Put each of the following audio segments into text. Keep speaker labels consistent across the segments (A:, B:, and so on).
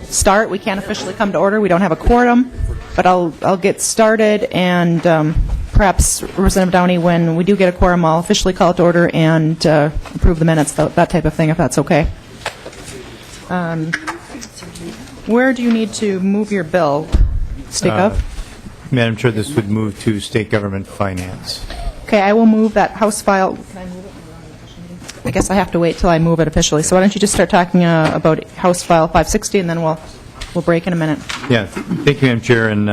A: start. We can't officially come to order. We don't have a quorum, but I'll get started, and perhaps Representative Downey, when we do get a quorum, I'll officially call it to order and approve the minutes, that type of thing, if that's okay. Where do you need to move your bill? State Gov?
B: Madam Chair, this would move to State Government Finance.
A: Okay, I will move that House file. Can I move it? I guess I have to wait till I move it officially. So why don't you just start talking about House File 560, and then we'll break in a minute.
B: Yeah, thank you, Madam Chair, and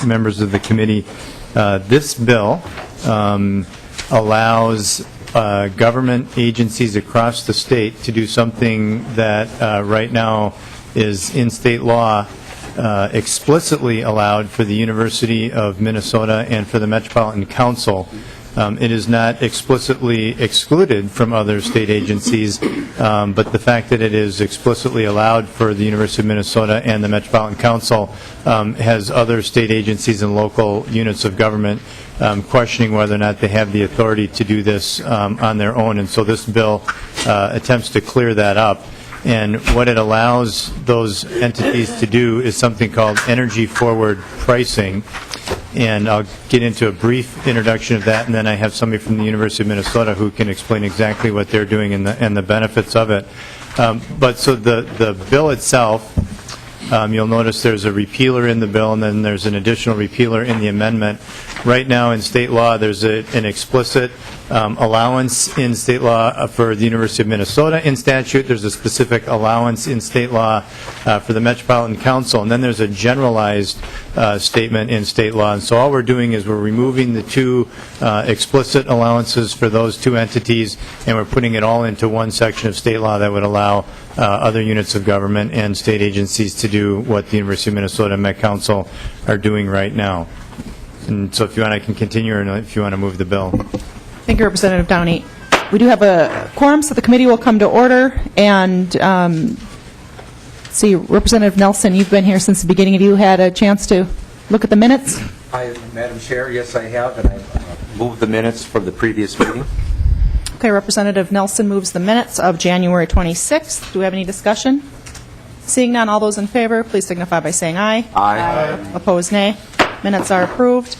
B: members of the committee. This bill allows government agencies across the state to do something that right now is in state law explicitly allowed for the University of Minnesota and for the Metropolitan Council. It is not explicitly excluded from other state agencies, but the fact that it is explicitly allowed for the University of Minnesota and the Metropolitan Council has other state agencies and local units of government questioning whether or not they have the authority to do this on their own. And so this bill attempts to clear that up. And what it allows those entities to do is something called energy forward pricing. And I'll get into a brief introduction of that, and then I have somebody from the University of Minnesota who can explain exactly what they're doing and the benefits of it. But so the bill itself, you'll notice there's a repealer in the bill, and then there's an additional repealer in the amendment. Right now in state law, there's an explicit allowance in state law for the University of Minnesota in statute. There's a specific allowance in state law for the Metropolitan Council, and then there's a generalized statement in state law. And so all we're doing is we're removing the two explicit allowances for those two entities, and we're putting it all into one section of state law that would allow other units of government and state agencies to do what the University of Minnesota and Met Council are doing right now. And so if you want, I can continue, or if you want to move the bill.
A: Thank you, Representative Downey. We do have a quorum, so the committee will come to order. And see, Representative Nelson, you've been here since the beginning. Have you had a chance to look at the minutes?
C: Madam Chair, yes, I have, and I moved the minutes from the previous meeting.
A: Okay, Representative Nelson moves the minutes of January 26th. Do we have any discussion? Seeing none, all those in favor, please signify by saying aye.
C: Aye.
A: Opposed, nay. Minutes are approved.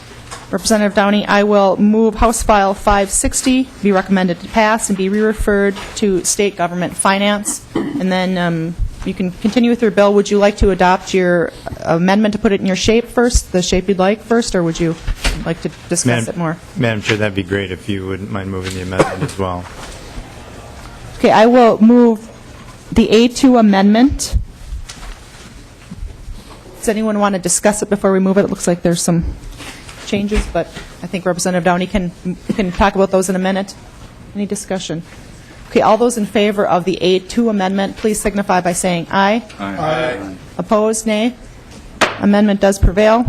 A: Representative Downey, I will move House File 560, be recommended to pass, and be re-referred to State Government Finance. And then you can continue with your bill. Would you like to adopt your amendment to put it in your shape first, the shape you'd like first, or would you like to discuss it more?
B: Madam Chair, that'd be great if you wouldn't mind moving the amendment as well.
A: Okay, I will move the A2 amendment. Does anyone want to discuss it before we move it? It looks like there's some changes, but I think Representative Downey can talk about those in a minute. Any discussion? Okay, all those in favor of the A2 amendment, please signify by saying aye.
C: Aye.
A: Opposed, nay. Amendment does prevail.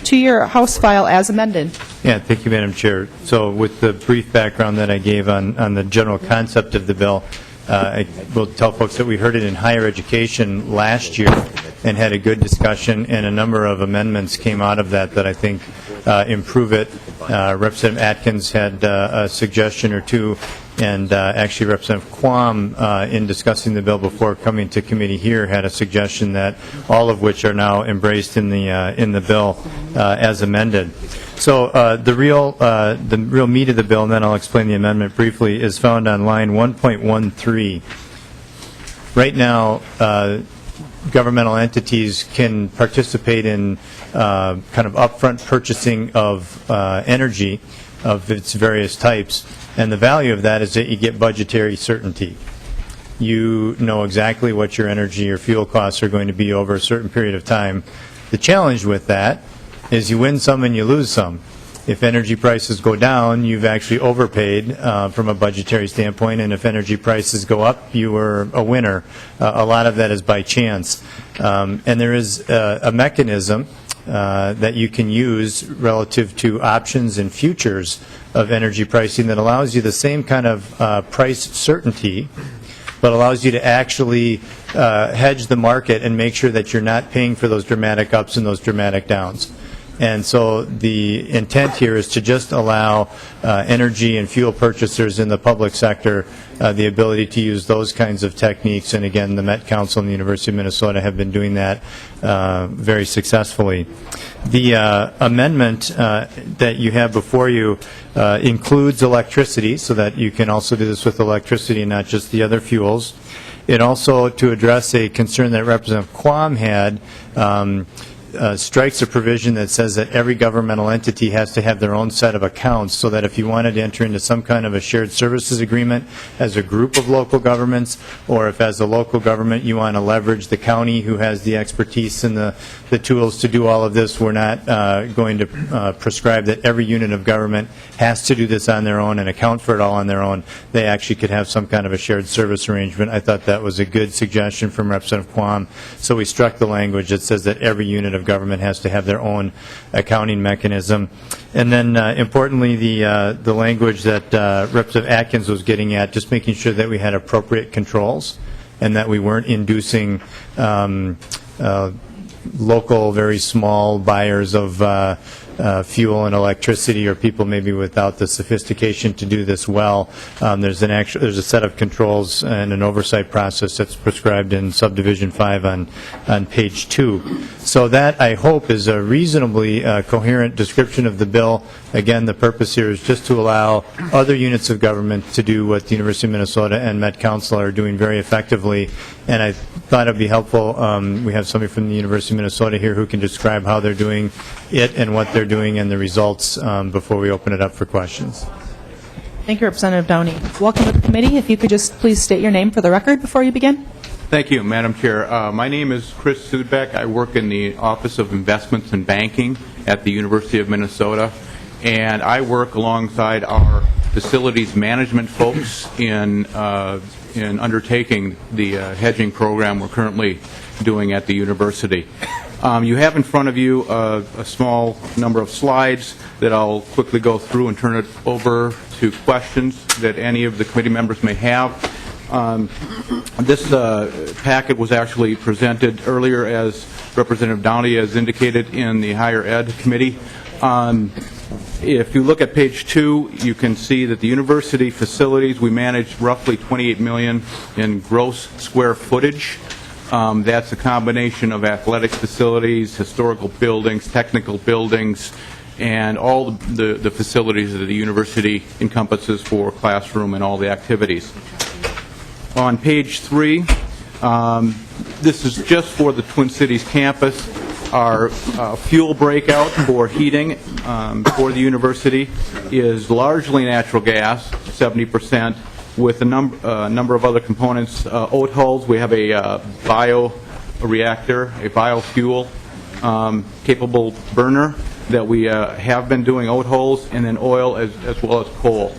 A: To your House file as amended.
B: Yeah, thank you, Madam Chair. So with the brief background that I gave on the general concept of the bill, I will tell folks that we heard it in higher education last year and had a good discussion, and a number of amendments came out of that I think improve it. Representative Atkins had a suggestion or two, and actually Representative Quam, in discussing the bill before coming to committee here, had a suggestion that all of which are now embraced in the bill as amended. So the real meat of the bill, and then I'll explain the amendment briefly, is found on line 1.13. Right now, governmental entities can participate in kind of upfront purchasing of energy of its various types, and the value of that is that you get budgetary certainty. You know exactly what your energy or fuel costs are going to be over a certain period of time. The challenge with that is you win some and you lose some. If energy prices go down, you've actually overpaid from a budgetary standpoint, and if energy prices go up, you were a winner. A lot of that is by chance. And there is a mechanism that you can use relative to options and futures of energy pricing that allows you the same kind of price certainty, but allows you to actually hedge the market and make sure that you're not paying for those dramatic ups and those dramatic downs. And so the intent here is to just allow energy and fuel purchasers in the public sector the ability to use those kinds of techniques. And again, the Met Council and the University of Minnesota have been doing that very successfully. The amendment that you have before you includes electricity, so that you can also do this with electricity and not just the other fuels. It also, to address a concern that Representative Quam had, strikes a provision that says that every governmental entity has to have their own set of accounts, so that if you wanted to enter into some kind of a shared services agreement as a group of local governments, or if as a local government you want to leverage the county who has the expertise and the tools to do all of this, we're not going to prescribe that every unit of government has to do this on their own and account for it all on their own. They actually could have some kind of a shared service arrangement. I thought that was a good suggestion from Representative Quam. So we struck the language that says that every unit of government has to have their own accounting mechanism. And then importantly, the language that Representative Atkins was getting at, just making sure that we had appropriate controls and that we weren't inducing local, very small buyers of fuel and electricity, or people maybe without the sophistication to do this well. There's a set of controls and an oversight process that's prescribed in Subdivision 5 on page 2. So that, I hope, is a reasonably coherent description of the bill. Again, the purpose here is just to allow other units of government to do what the University of Minnesota and Met Council are doing very effectively. And I thought it would be helpful. We have somebody from the University of Minnesota here who can describe how they're doing it and what they're doing and the results before we open it up for questions.
A: Thank you, Representative Downey. Welcome to the committee. If you could just please state your name for the record before you begin.
D: Thank you, Madam Chair. My name is Chris Sudbeck. I work in the Office of Investments and Banking at the University of Minnesota, and I work alongside our facilities management folks in undertaking the hedging program we're currently doing at the university. You have in front of you a small number of slides that I'll quickly go through and turn it over to questions that any of the committee members may have. This packet was actually presented earlier, as Representative Downey has indicated, in the Higher Ed Committee. If you look at page 2, you can see that the university facilities, we manage roughly 28 million in gross square footage. That's a combination of athletic facilities, historical buildings, technical buildings, and all the facilities that the university encompasses for classroom and all the activities. On page 3, this is just for the Twin Cities campus. Our fuel breakout for heating for the university is largely natural gas, 70%, with a number of other components. Oat hulls, we have a bioreactor, a biofuel capable burner that we have been doing oat hulls, and then oil as well as coal.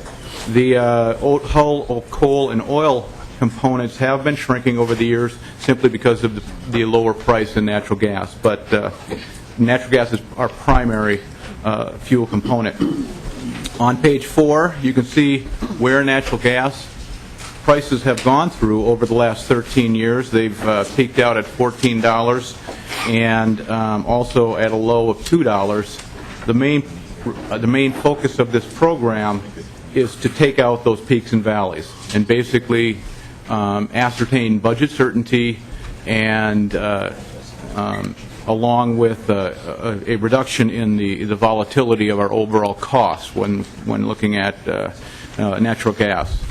D: The oat hull, coal, and oil components have been shrinking over the years simply because of the lower price in natural gas. But natural gas is our primary fuel component. On page 4, you can see where natural gas prices have gone through over the last 13 years. They've peaked out at $14 and also at a low of $2. The main focus of this program is to take out those peaks and valleys and basically ascertain budget certainty and along with a reduction in the volatility of our overall costs when looking at natural gas.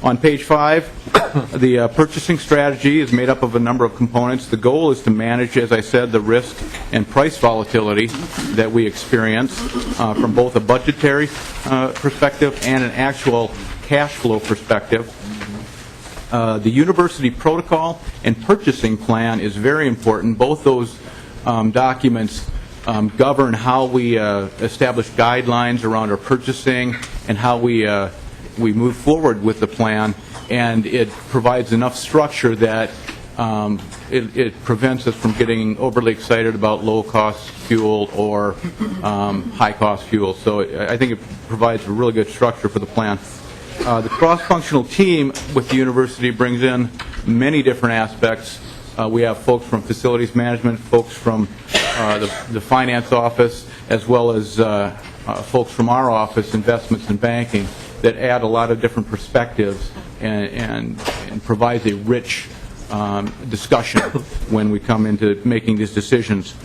D: On page 5, the purchasing strategy is made up of a number of components. The goal is to manage, as I said, the risk and price volatility that we experience from both a budgetary perspective and an actual cash flow perspective. The university protocol and purchasing plan is very important. Both those documents govern how we establish guidelines around our purchasing and how we move forward with the plan, and it provides enough structure that it prevents us from getting overly excited about low-cost fuel or high-cost fuel. So I think it provides a really good structure for the plan. The cross-functional team with the university brings in many different aspects. We have folks from facilities management, folks from the finance office, as well as folks from our office, investments and banking, that add a lot of different perspectives and provides a rich discussion when we come into making these decisions.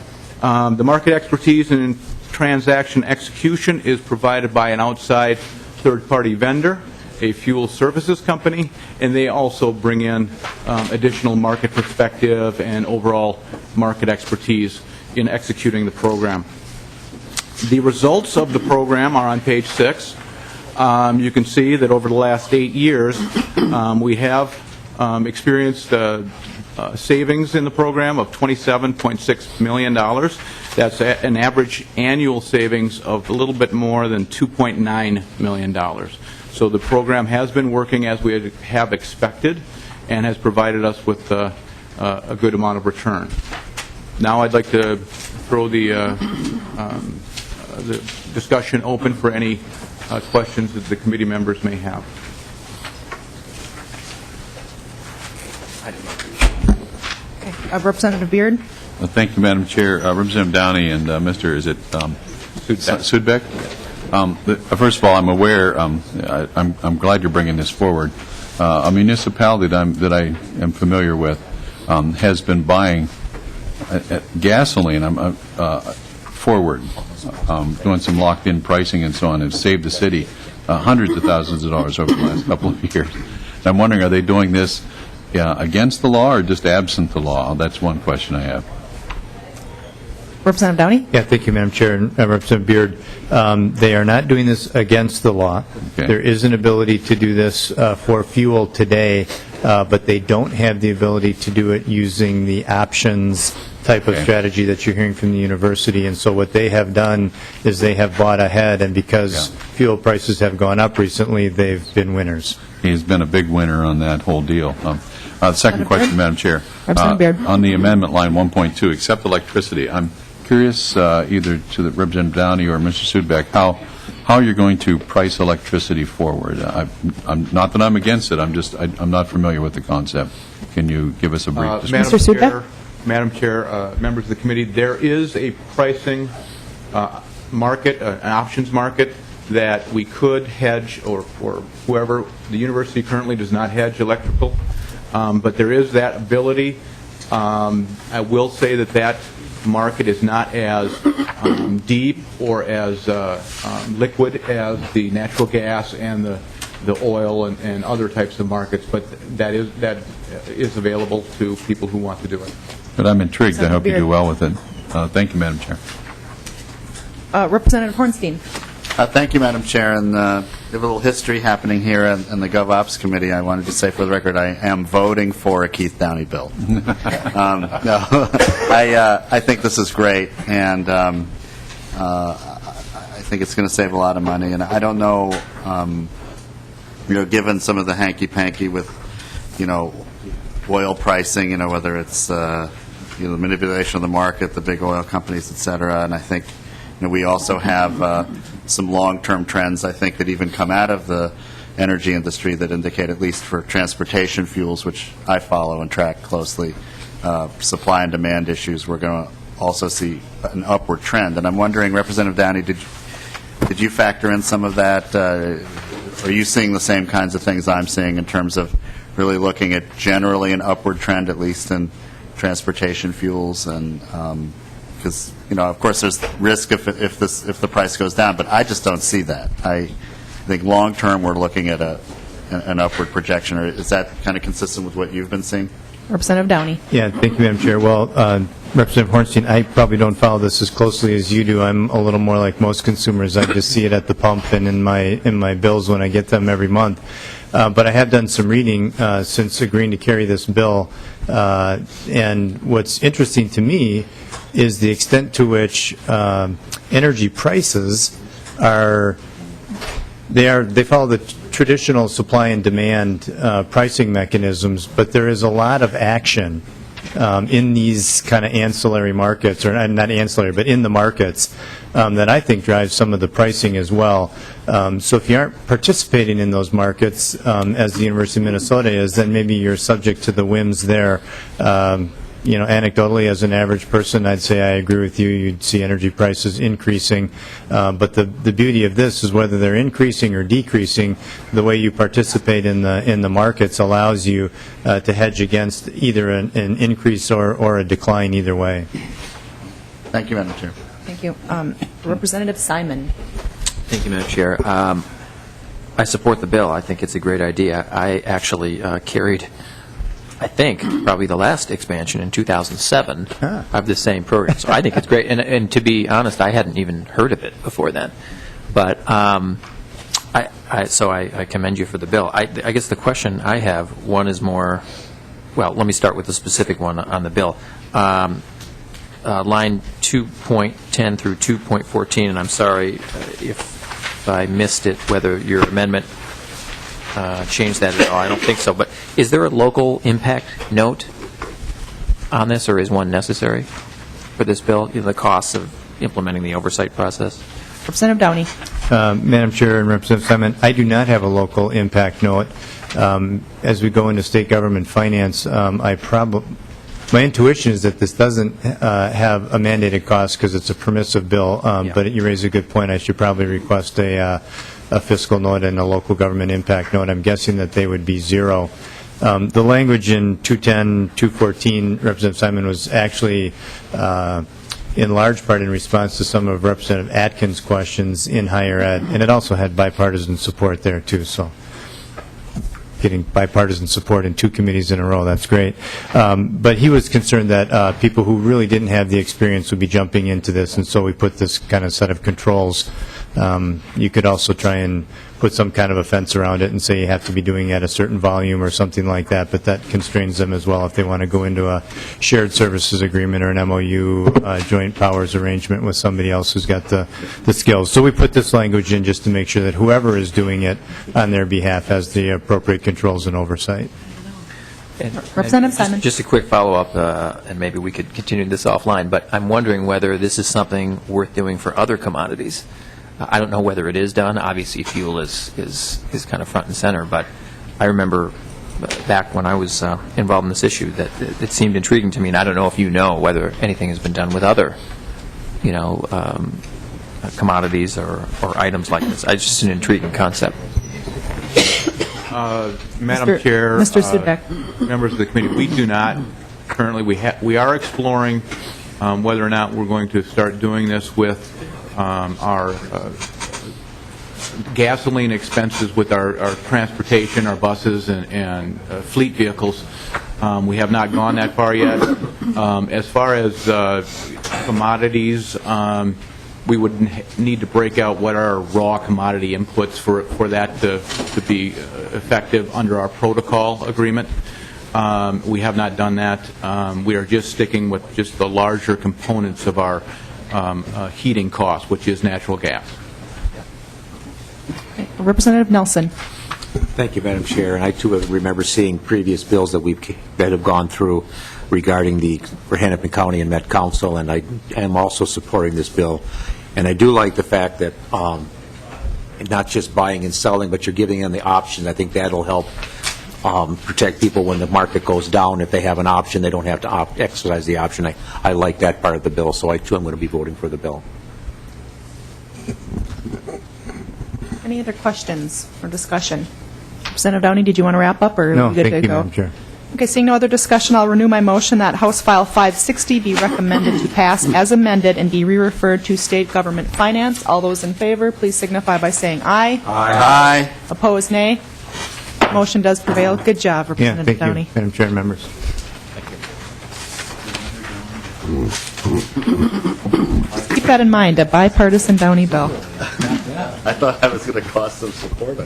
D: The market expertise and transaction execution is provided by an outside third-party vendor, a fuel services company, and they also bring in additional market perspective and overall market expertise in executing the program. The results of the program are on page 6. You can see that over the last 8 years, we have experienced savings in the program of $27.6 million. That's an average annual savings of a little bit more than $2.9 million. So the program has been working as we have expected and has provided us with a good amount of return. Now I'd like to throw the discussion open for any questions that the committee members may have.
A: Representative Beard?
E: Thank you, Madam Chair. Representative Downey and Mr. Is it Sudbeck? First of all, I'm aware. I'm glad you're bringing this forward. A municipality that I am familiar with has been buying gasoline forward, doing some locked-in pricing and so on, and saved the city hundreds of thousands of dollars over the last couple of years. And I'm wondering, are they doing this against the law or just absent the law? That's one question I have.
A: Representative Downey?
B: Yeah, thank you, Madam Chair. And Representative Beard, they are not doing this against the law.
E: Okay.
B: There is an ability to do this for fuel today, but they don't have the ability to do it using the options type of
E: Okay.
B: strategy that you're hearing from the university. And so what they have done is they have bought ahead, and because fuel prices have gone up recently, they've been winners.
E: He's been a big winner on that whole deal. Second question, Madam Chair.
A: Representative Beard.
E: On the amendment line 1.2, except electricity, I'm curious either to the Representative Downey or Mr. Sudbeck how you're going to price electricity forward. I'm not that I'm against it. I'm not familiar with the concept. Can you give us a brief description?
A: Mr. Sudbeck?
D: Madam Chair, members of the committee, there is a pricing market, an options market that we could hedge, or whoever, the university currently does not hedge electrical, but there is that ability. I will say that market is not as deep or as liquid as the natural gas and the oil and other types of markets, but that is available to people who want to do it.
E: But I'm intrigued. I hope you do well with it. Thank you, Madam Chair.
A: Representative Hornstein?
F: Thank you, Madam Chair. And we have a little history happening here in the GovOps Committee. I wanted to say for the record, I am voting for a Keith Downey bill. No, I think this is great, and I think it's going to save a lot of money. And I don't know, given some of the hanky-panky with, oil pricing, whether it's the manipulation of the market, the big oil companies, et cetera, and I think we also have some long-term trends, I think, that even come out of the energy industry that indicate, at least for transportation fuels, which I follow and track closely, supply and demand issues, we're going to also see an upward trend. And I'm wondering, Representative Downey, did you factor in some of that? Are you seeing the same kinds of things I'm seeing in terms of really looking at generally an upward trend, at least in transportation fuels? And because of course, there's risk if the price goes down, but I just don't see that. I think long term we're looking at an upward projection. Or is that kind of consistent with what you've been seeing?
A: Representative Downey?
B: Yeah, thank you, Madam Chair. Well, Representative Hornstein, I probably don't follow this as closely as you do. I'm a little more like most consumers. I just see it at the pump and in my bills when I get them every month. But I have done some reading since agreeing to carry this bill. And what's interesting to me is the extent to which energy prices they follow the traditional supply and demand pricing mechanisms, but there is a lot of action in these kind of ancillary markets, or not ancillary, but in the markets that I think drives some of the pricing as well. So if you aren't participating in those markets, as the University of Minnesota is, then maybe you're subject to the whims there. anecdotally, as an average person, I'd say I agree with you. You'd see energy prices increasing. But the beauty of this is whether they're increasing or decreasing, the way you participate in the markets allows you to hedge against either an increase or a decline either way.
F: Thank you, Madam Chair.
A: Thank you. Representative Simon.
G: Thank you, Madam Chair. I support the bill. I think it's a great idea. I actually carried, I think, probably the last expansion in 2007 of the same program. So I think it's great. And to be honest, I hadn't even heard of it before then. But so I commend you for the bill. I guess the question I have, one is more, well, let me start with the specific one on the bill. Line 2.10 through 2.14, and I'm sorry if I missed it, whether your amendment changed that at all. I don't think so. But is there a local impact note on this, or is one necessary for this bill, the costs of implementing the oversight process?
A: Representative Downey.
B: Madam Chair and Representative Simon, I do not have a local impact note. As we go into state government finance, my intuition is that this doesn't have a mandated cost because it's a permissive bill, but you raise a good point. I should probably request a fiscal note and a local government impact note. I'm guessing that they would be zero. The language in 210, 214, Representative Simon, was actually in large part in response to some of Representative Atkins' questions in higher ed, and it also had bipartisan support there, too. So getting bipartisan support in two committees in a row, that's great. But he was concerned that people who really didn't have the experience would be jumping into this, and so we put this kind of set of controls. You could also try and put some kind of a fence around it and say you have to be doing it at a certain volume or something like that, but that constrains them as well if they want to go into a shared services agreement or an MOU, joint powers arrangement with somebody else who's got the skills. So we put this language in just to make sure that whoever is doing it on their behalf has the appropriate controls and oversight.
A: Representative Simon.
G: Just a quick follow-up, and maybe we could continue this offline, but I'm wondering whether this is something worth doing for other commodities. I don't know whether it is done. Obviously, fuel is kind of front and center, but I remember back when I was involved in this issue that it seemed intriguing to me, and I don't know if you know whether anything has been done with other, commodities or items like this. It's just an intriguing concept.
D: Madam Chair,
A: Mr. Sudbeck.
D: members of the committee, we do not currently. We are exploring whether or not we're going to start doing this with our gasoline expenses with our transportation, our buses, and fleet vehicles. We have not gone that far yet. As far as commodities, we would need to break out what are raw commodity inputs for that to be effective under our protocol agreement. We have not done that. We are just sticking with just the larger components of our heating cost, which is natural gas.
A: Representative Nelson.
C: Thank you, Madam Chair. And I, too, remember seeing previous bills that have gone through regarding for Hennepin County and Met Council, and I am also supporting this bill. And I do like the fact that not just buying and selling, but you're giving them the option. I think that'll help protect people when the market goes down. If they have an option, they don't have to exercise the option. I like that part of the bill, so I, too, am going to be voting for the bill.
A: Any other questions or discussion? Representative Downey, did you want to wrap up, or
B: No,
A: are you good
B: thank
A: to
B: you,
A: go?
B: Madam Chair.
A: Okay, seeing no other discussion, I'll renew my motion that House File 560 be recommended to pass as amended and be re-referred to State Government Finance. All those in favor, please signify by saying aye.
F: Aye.
A: Opposed, nay. Motion does prevail. Good job,
B: Yeah,
A: Representative
B: thank
A: Downey.
B: you, Madam Chair and members.
A: Keep that in mind, a bipartisan Downey bill.
F: I thought I was going to cost some support.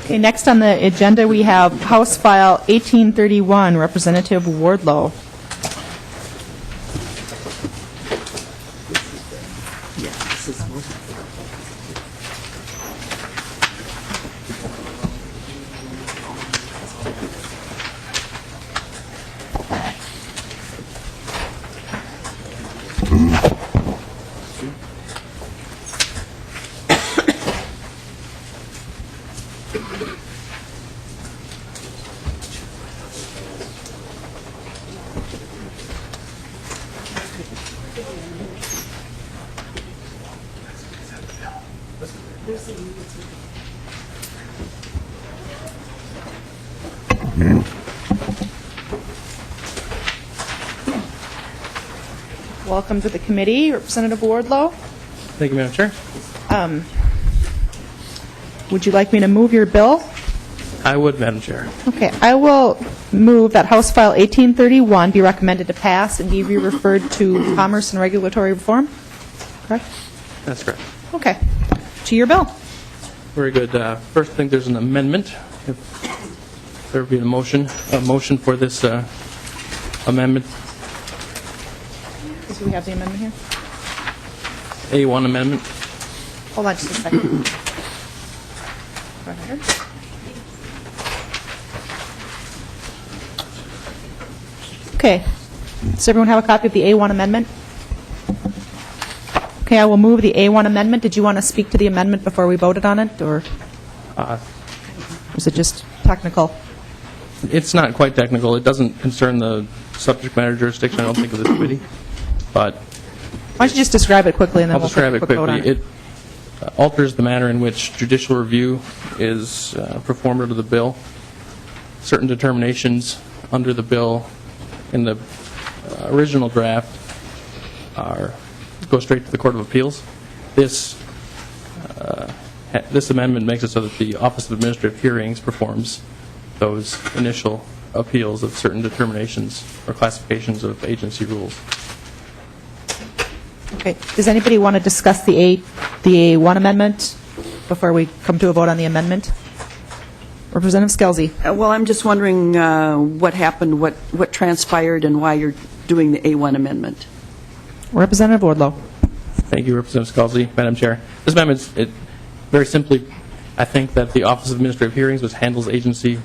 A: Okay, next on the agenda, we have House File 1831, Representative Wardlow. Welcome to the committee, Representative Wardlow.
H: Thank you, Madam Chair.
A: Would you like me to move your bill?
H: I would, Madam Chair.
A: Okay, I will move that House File 1831 be recommended to pass and be re-referred to Commerce and Regulatory Reform. Correct?
H: That's correct.
A: Okay. To your bill.
H: Very good. First, I think there's an amendment. If there would be a motion for this amendment,
A: Do we have the amendment here?
H: A1 amendment.
A: Hold on just a second. Go ahead. Okay. Does everyone have a copy of the A1 amendment? Okay, I will move the A1 amendment. Did you want to speak to the amendment before we voted on it, or is it just technical?
H: It's not quite technical. It doesn't concern the subject matter jurisdiction, I don't think, of this committee. But
A: Why don't you just describe it quickly, and then
H: I'll
A: we'll take
H: describe
A: a
H: it
A: quick vote on
H: quickly.
A: it.
H: It alters the manner in which judicial review is performed under the bill. Certain determinations under the bill in the original draft go straight to the Court of Appeals. This amendment makes it so that the Office of Administrative Hearings performs those initial appeals of certain determinations or classifications of agency rules.
A: Okay. Does anybody want to discuss the A1 amendment before we come to a vote on the amendment? Representative Scelzi.
I: Well, I'm just wondering what happened, what transpired, and why you're doing the A1 amendment.
A: Representative Wardlow.
H: Thank you, Representative Scelzi. Madam Chair, this amendment, very simply, I think that the Office of Administrative Hearings, which handles agency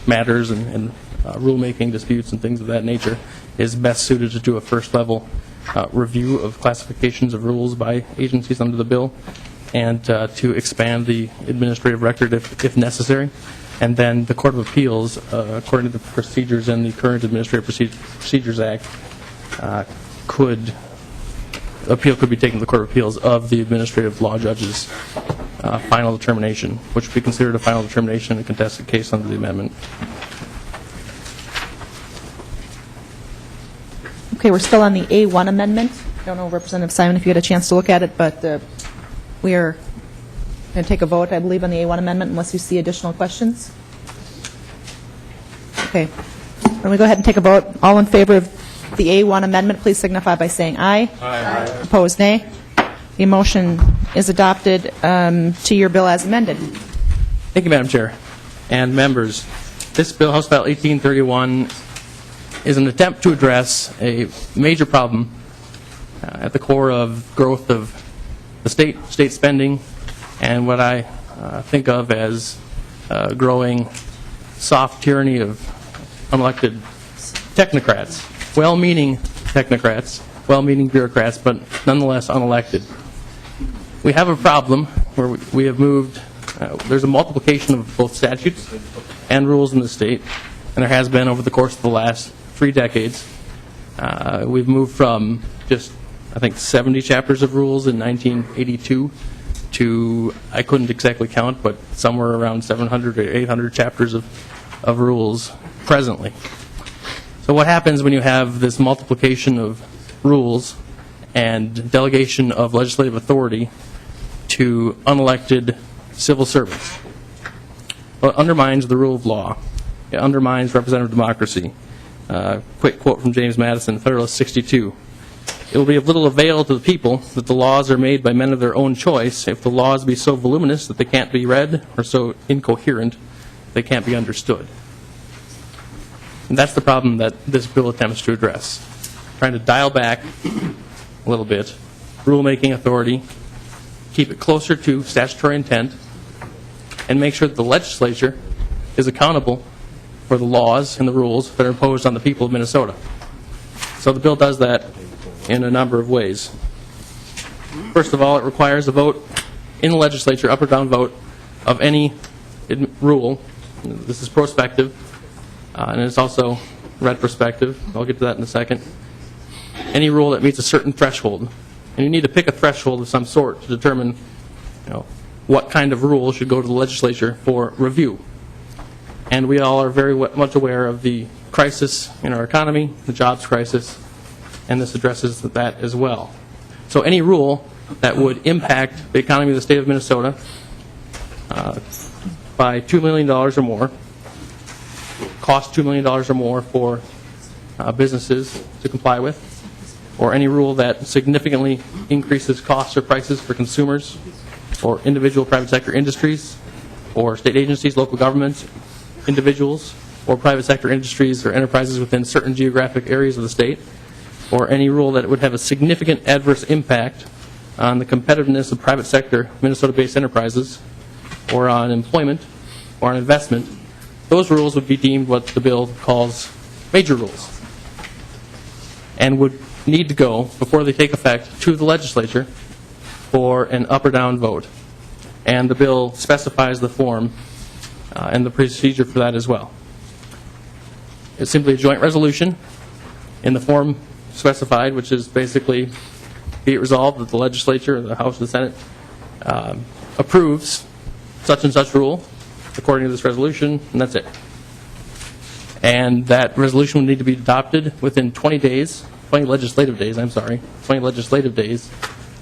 H: matters and rulemaking disputes and things of that nature, is best suited to do a first-level review of classifications of rules by agencies under the bill, and to expand the administrative record if necessary. And then the Court of Appeals, according to the procedures in the current Administrative Procedures Act, appeal could be taken to the Court of Appeals of the administrative law judge's final determination, which would be considered a final determination in a contested case under the amendment.
A: Okay, we're still on the A1 amendment. I don't know, Representative Simon, if you had a chance to look at it, but we are going to take a vote, I believe, on the A1 amendment unless you see additional questions. Okay. Then we go ahead and take a vote. All in favor of the A1 amendment, please signify by saying aye. Aye. Opposed, nay. The motion is adopted. To your bill as amended.
H: Thank you, Madam Chair. And members, this bill, House File 1831, is an attempt to address a major problem at the core of growth of the state spending, and what I think of as growing soft tyranny of unelected technocrats, well-meaning technocrats, well-meaning bureaucrats, but nonetheless unelected. We have a problem where we have moved, there's a multiplication of both statutes and rules in the state, and there has been over the course of the last 3 decades. We've moved from just, I think, 70 chapters of rules in 1982 to, I couldn't exactly count, but somewhere around 700 or 800 chapters of rules presently. So what happens when you have this multiplication of rules and delegation of legislative authority to unelected civil servants? Well, it undermines the rule of law. It undermines representative democracy. Quick quote from James Madison, Federalist 62. It will be of little avail to the people that the laws are made by men of their own choice if the laws be so voluminous that they can't be read, or so incoherent they can't be understood. And that's the problem that this bill attempts to address. Trying to dial back a little bit rulemaking authority, keep it closer to statutory intent, and make sure that the legislature is accountable for the laws and the rules that are imposed on the people of Minnesota. So the bill does that in a number of ways. First of all, it requires a vote in the legislature, up or down vote, of any rule. This is prospective, and it's also retrospective. I'll get to that in a second. Any rule that meets a certain threshold. And you need to pick a threshold of some sort to determine, what kind of rule should go to the legislature for review. And we all are very much aware of the crisis in our economy, the jobs crisis, and this addresses that as well. So any rule that would impact the economy of the state of Minnesota by $2 million or more, cost $2 million or more for businesses to comply with, or any rule that significantly increases costs or prices for consumers or individual private sector industries or state agencies, local governments, individuals, or private sector industries or enterprises within certain geographic areas of the state, or any rule that would have a significant adverse impact on the competitiveness of private sector Minnesota-based enterprises, or on employment, or on investment, those rules would be deemed what the bill calls major rules, and would need to go, before they take effect, to the legislature for an up or down vote. And the bill specifies the form and the procedure for that as well. It's simply a joint resolution in the form specified, which is basically, be it resolved that the legislature, the House and the Senate, approves such and such rule according to this resolution, and that's it. And that resolution would need to be adopted within 20 legislative days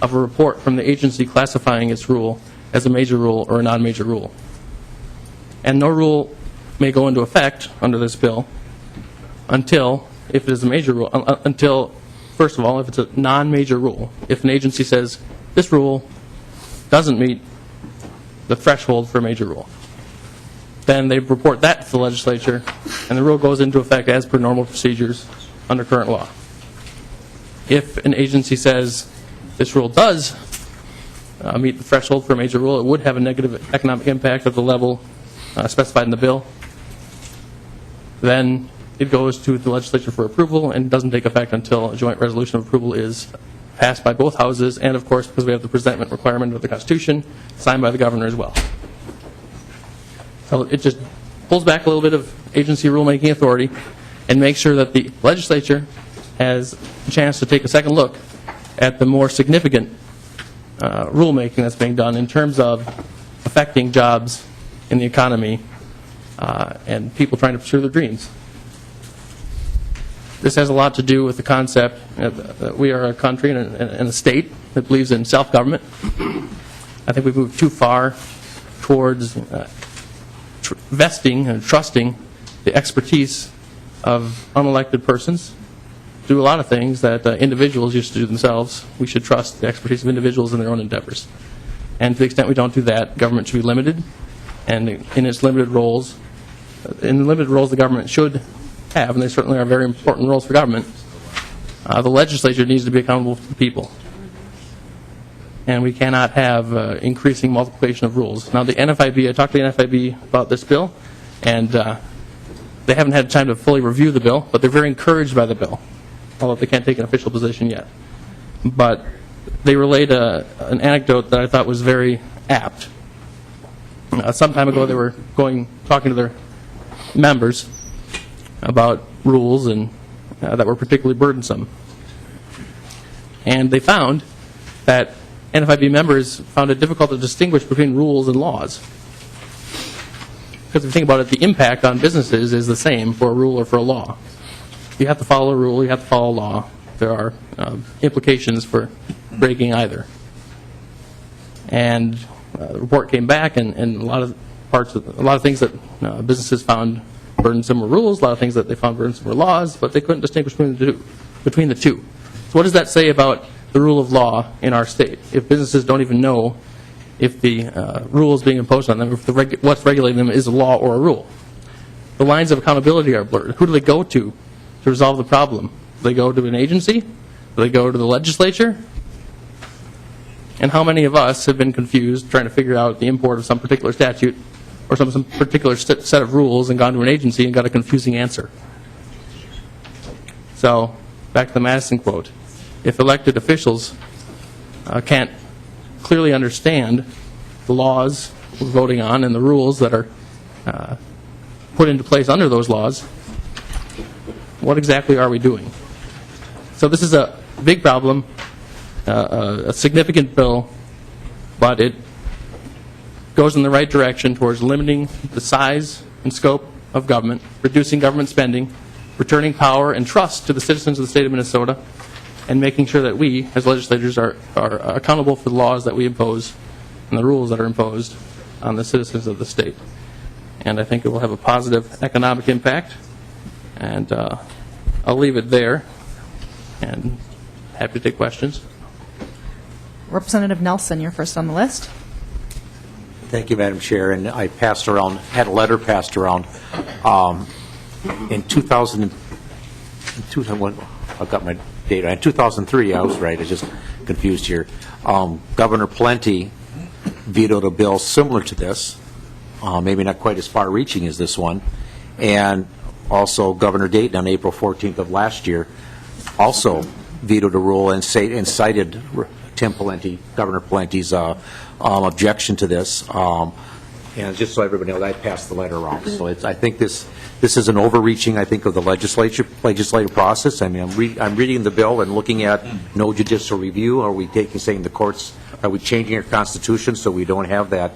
H: of a report from the agency classifying its rule as a major rule or a non-major rule. And no rule may go into effect under this bill until, if it is a major rule, until, first of all, if it's a non-major rule. If an agency says, this rule doesn't meet the threshold for a major rule, then they report that to the legislature, and the rule goes into effect as per normal procedures under current law. If an agency says this rule does meet the threshold for a major rule, it would have a negative economic impact of the level specified in the bill, then it goes to the legislature for approval and doesn't take effect until a joint resolution of approval is passed by both houses, and of course, because we have the presentment requirement of the Constitution, signed by the governor as well. So it just pulls back a little bit of agency rulemaking authority and makes sure that the legislature has a chance to take a second look at the more significant rulemaking that's being done in terms of affecting jobs in the economy and people trying to pursue their dreams. This has a lot to do with the concept that we are a country and a state that believes in self-government. I think we've moved too far towards vesting and trusting the expertise of unelected persons to do a lot of things that individuals used to do themselves. We should trust the expertise of individuals in their own endeavors. And to the extent we don't do that, government should be limited. And in its limited roles, the government should have, and they certainly are very important roles for government, the legislature needs to be accountable to the people. And we cannot have increasing multiplication of rules. Now, the NFIB, I talked to the NFIB about this bill, and they haven't had time to fully review the bill, but they're very encouraged by the bill, although they can't take an official position yet. But they relayed an anecdote that I thought was very apt. Some time ago, they were talking to their members about rules and that were particularly burdensome. And they found that NFIB members found it difficult to distinguish between rules and laws. Because if you think about it, the impact on businesses is the same for a rule or for a law. You have to follow a rule, you have to follow a law. There are implications for breaking either. And the report came back, and a lot of things that businesses found burdensome were rules, a lot of things that they found burdensome were laws, but they couldn't distinguish between the two. So what does that say about the rule of law in our state? If businesses don't even know if the rules being imposed on them, if what's regulating them is a law or a rule. The lines of accountability are blurred. Who do they go to resolve the problem? Do they go to an agency? Do they go to the legislature? And how many of us have been confused trying to figure out the import of some particular statute or some particular set of rules and gone to an agency and got a confusing answer? So, back to the Madison quote. If elected officials can't clearly understand the laws we're voting on and the rules that are put into place under those laws, what exactly are we doing? So this is a big problem, a significant bill, but it goes in the right direction towards limiting the size and scope of government, reducing government spending, returning power and trust to the citizens of the state of Minnesota, and making sure that we, as legislators, are accountable for the laws that we impose and the rules that are imposed on the citizens of the state. And I think it will have a positive economic impact. And I'll leave it there, and happy to take questions.
A: Representative Nelson, you're first on the list.
C: Thank you, Madam Chair. And I had a letter passed around in 2000. I've got my data. In 2003, I was right. I just confused here. Governor Plenty vetoed a bill similar to this, maybe not quite as far-reaching as this one, and also Governor Dayton on April 14th of last year also vetoed a rule and cited Governor Plenty's objection to this. And just so everybody knows, I passed the letter around. So I think this is an overreaching, I think, of the legislative process. I mean, I'm reading the bill and looking at no judicial review. Are we saying the courts, are we changing our Constitution so we don't have that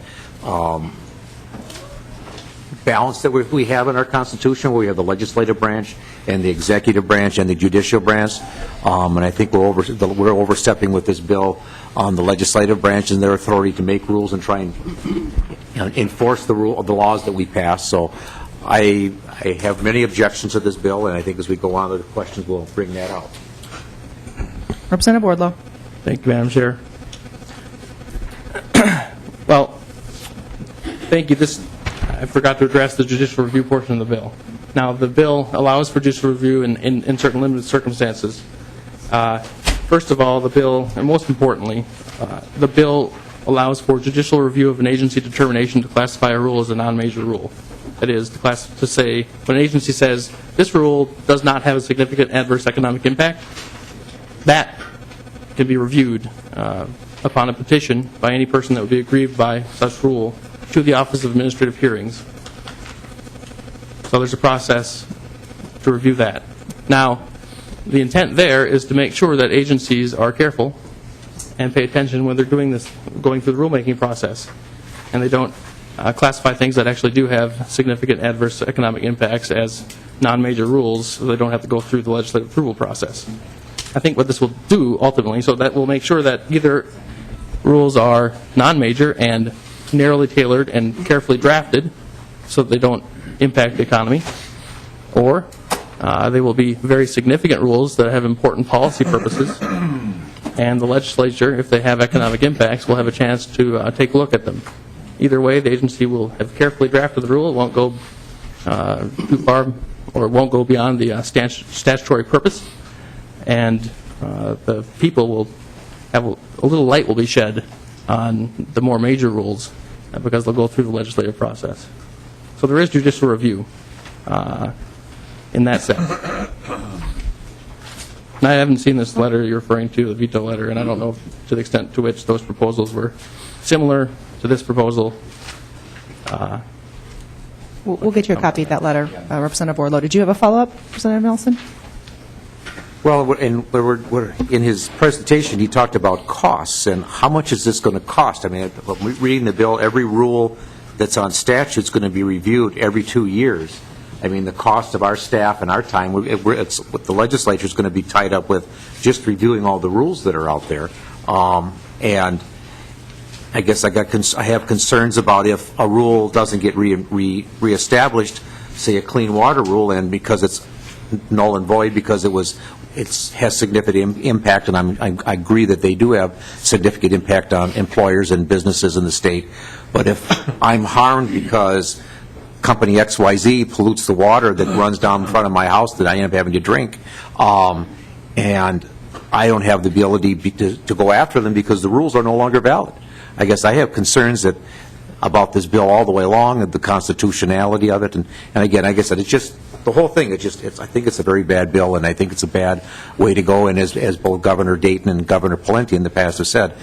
C: balance that we have in our Constitution, where we have the legislative branch and the executive branch and the judicial branch? And I think we're overstepping with this bill on the legislative branch and their authority to make rules and try and enforce the laws that we pass. So I have many objections to this bill, and I think as we go on to the questions, we'll bring that out.
A: Representative Wardlow.
H: Thank you, Madam Chair. Well, thank you. I forgot to address the judicial review portion of the bill. Now, the bill allows for judicial review in certain limited circumstances. First of all, the bill, and most importantly, the bill allows for judicial review of an agency determination to classify a rule as a non-major rule. That is, to say, when an agency says, this rule does not have a significant adverse economic impact, that can be reviewed upon a petition by any person that would be aggrieved by such rule to the Office of Administrative Hearings. So there's a process to review that. Now, the intent there is to make sure that agencies are careful and pay attention when they're doing this, going through the rulemaking process, and they don't classify things that actually do have significant adverse economic impacts as non-major rules, so they don't have to go through the legislative approval process. I think what this will do ultimately, so that will make sure that either rules are non-major and narrowly tailored and carefully drafted so that they don't impact the economy, or they will be very significant rules that have important policy purposes, and the legislature, if they have economic impacts, will have a chance to take a look at them. Either way, the agency will have carefully drafted the rule. It won't go too far, or it won't go beyond the statutory purpose, and the people will have a little light will be shed on the more major rules because they'll go through the legislative process. So there is judicial review in that sense. And I haven't seen this letter you're referring to, the veto letter, and I don't know to the extent to which those proposals were similar to this proposal.
A: We'll get you a copy of that letter, Representative Wardlow. Did you have a follow-up, Representative Nelson?
C: Well, in his presentation, he talked about costs and how much is this going to cost. I mean, reading the bill, every rule that's on statute is going to be reviewed every 2 years. I mean, the cost of our staff and our time, the legislature is going to be tied up with just reviewing all the rules that are out there. And I guess I have concerns about if a rule doesn't get reestablished, say a clean water rule, and because it's null and void because it has significant impact, and I agree that they do have significant impact on employers and businesses in the state. But if I'm harmed because company XYZ pollutes the water that runs down in front of my house that I end up having to drink, and I don't have the ability to go after them because the rules are no longer valid. I guess I have concerns about this bill all the way along, and the constitutionality of it, and again, I guess it's just the whole thing. I think it's a very bad bill, and I think it's a bad way to go. And as both Governor Dayton and Governor Plenty in the past have said,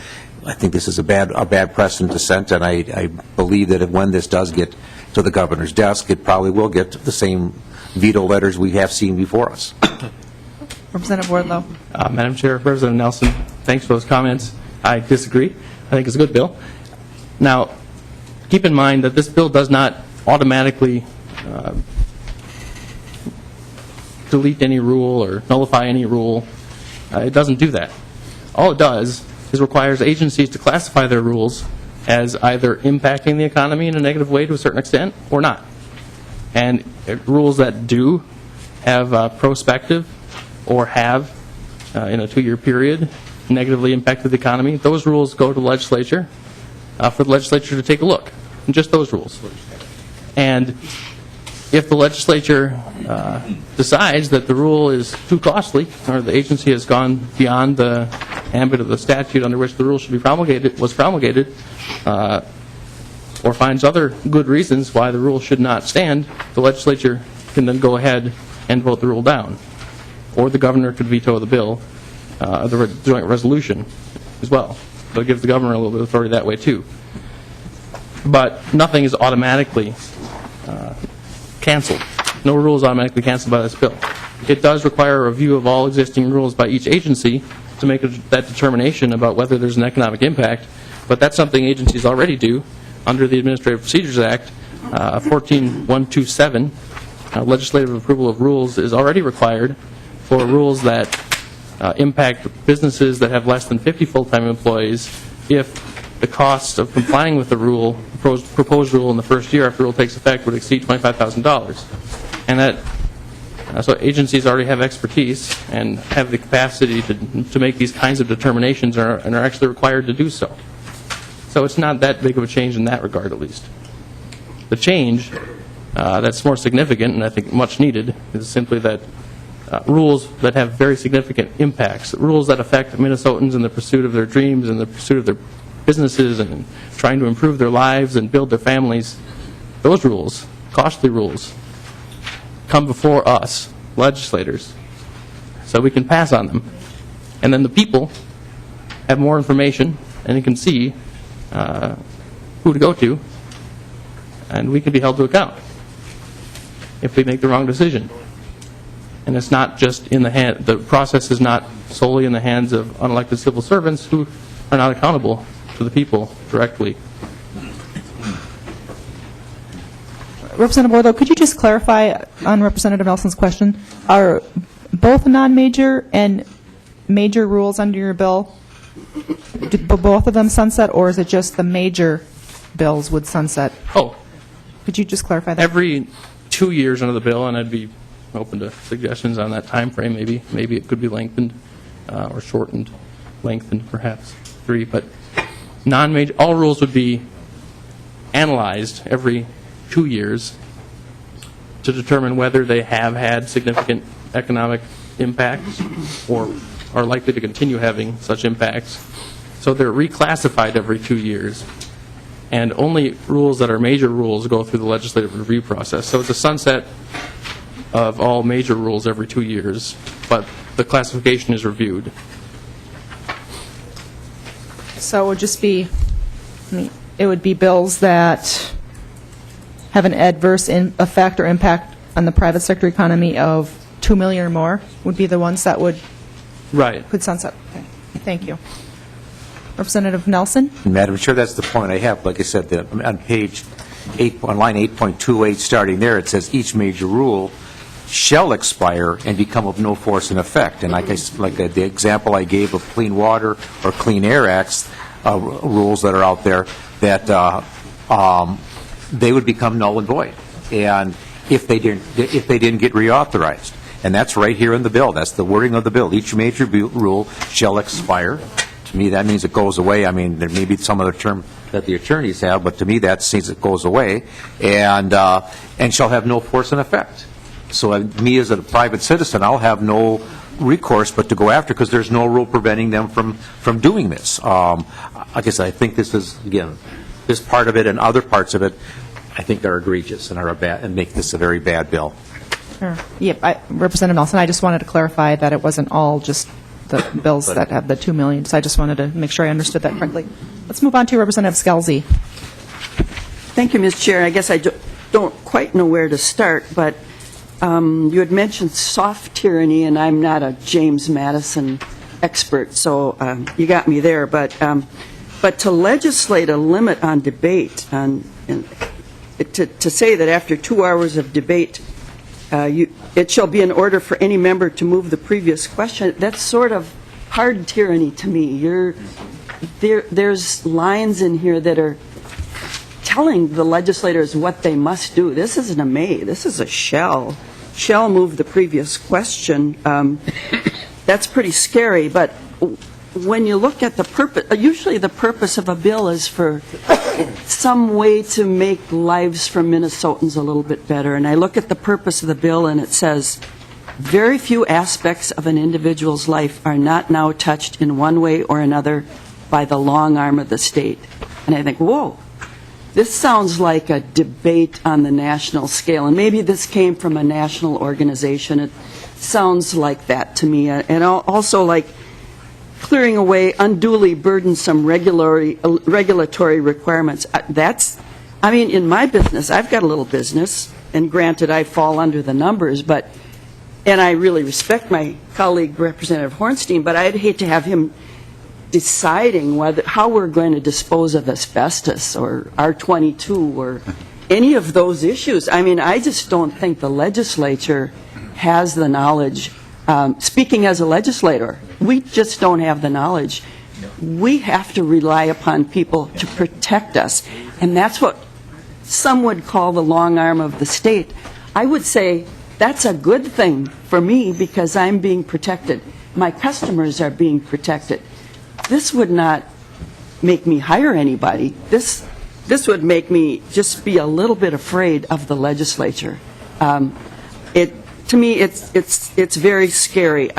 C: I think this is a bad precedent to set, and I believe that when this does get to the governor's desk, it probably will get the same veto letters we have seen before us.
A: Representative Wardlow.
H: Madam Chair, Representative Nelson, thanks for those comments. I disagree. I think it's a good bill. Now, keep in mind that this bill does not automatically delete any rule or nullify any rule. It doesn't do that. All it does is requires agencies to classify their rules as either impacting the economy in a negative way to a certain extent or not. And rules that do have prospective or have, in a 2-year period, negatively impacted the economy, those rules go to the legislature for the legislature to take a look. And just those rules. And if the legislature decides that the rule is too costly, or the agency has gone beyond the ambit of the statute under which the rule should be promulgated, or finds other good reasons why the rule should not stand, the legislature can then go ahead and vote the rule down. Or the governor could veto the bill, the joint resolution as well. So it gives the governor a little bit of authority that way too. But nothing is automatically canceled. No rule is automatically canceled by this bill. It does require a review of all existing rules by each agency to make that determination about whether there's an economic impact, but that's something agencies already do under the Administrative Procedures Act. 14127, legislative approval of rules is already required for rules that impact businesses that have less than 50 full-time employees if the cost of complying with the rule, proposed rule in the first year after the rule takes effect would exceed $25,000. And that, so agencies already have expertise and have the capacity to make these kinds of determinations and are actually required to do so. So it's not that big of a change in that regard, at least. The change that's more significant, and I think much needed, is simply that rules that have very significant impacts, rules that affect Minnesotans in the pursuit of their dreams and the pursuit of their businesses and trying to improve their lives and build their families, those rules, costly rules, come before us, legislators, so we can pass on them. And then the people have more information and they can see who to go to, and we can be held to account if we make the wrong decision. And it's not just in the hand, the process is not solely in the hands of unelected civil servants who are not accountable to the people directly.
A: Representative Wardlow, could you just clarify on Representative Nelson's question? Are both non-major and major rules under your bill, do both of them sunset, or is it just the major bills would sunset?
H: Oh.
A: Could you just clarify that?
H: Every 2 years under the bill, and I'd be open to suggestions on that time frame. Maybe it could be lengthened or shortened, lengthened perhaps 3, but non-major, all rules would be analyzed every 2 years to determine whether they have had significant economic impacts or are likely to continue having such impacts. So they're reclassified every 2 years. And only rules that are major rules go through the legislative review process. So it's a sunset of all major rules every 2 years, but the classification is reviewed.
A: So it would just be, it would be bills that have an adverse effect or impact on the private sector economy of $2 million or more would be the ones that would could sunset. Okay. Thank you. Representative Nelson?
C: Madam Chair, that's the point I have. Like I said, on page 8, on line 8.28, starting there, it says each major rule shall expire and become of no force and effect. And like the example I gave of Clean Water or Clean Air Acts rules that are out there, that they would become null and void. And if they didn't get reauthorized. And that's right here in the bill. That's the wording of the bill. Each major rule shall expire. To me, that means it goes away. I mean, there may be some other term that the attorneys have, but to me, that means it goes away, and shall have no force and effect. So me as a private citizen, I'll have no recourse but to go after, because there's no rule preventing them from doing this. Like I said, I think this is, again, this part of it and other parts of it, I think are egregious and are bad, and make this a very bad bill.
A: Sure. Yep. Representative Nelson, I just wanted to clarify that it wasn't all just the bills that have the $2 million. So I just wanted to make sure I understood that correctly. Let's move on to Representative Scalzi.
I: Thank you, Ms. Chair. I guess I don't quite know where to start, but you had mentioned soft tyranny, and I'm not a James Madison expert, so you got me there. But But to legislate a limit on debate, to say that after 2 hours of debate, it shall be in order for any member to move the previous question, that's sort of hard tyranny to me. There's lines in here that are telling the legislators what they must do. This isn't a may, this is a shall. Shall move the previous question. That's pretty scary, but when you look at the purpose, usually the purpose of a bill is for some way to make lives for Minnesotans a little bit better. And I look at the purpose of the bill and it says, very few aspects of an individual's life are not now touched in one way or another by the long arm of the state. And I think, whoa, this sounds like a debate on the national scale. And maybe this came from a national organization. It sounds like that to me. And also like clearing away unduly burdensome regulatory requirements. In my business, I've got a little business, and granted I fall under the numbers, and I really respect my colleague, Representative Hornstein, but I'd hate to have him deciding how we're going to dispose of asbestos or R22 or any of those issues. I just don't think the legislature has the knowledge. Speaking as a legislator, we just don't have the knowledge. We have to rely upon people to protect us, and that's what some would call the long arm of the state. I would say that's a good thing for me because I'm being protected. My customers are being protected. This would not make me hire anybody. This would make me just be a little bit afraid of the legislature. To me, it's very scary.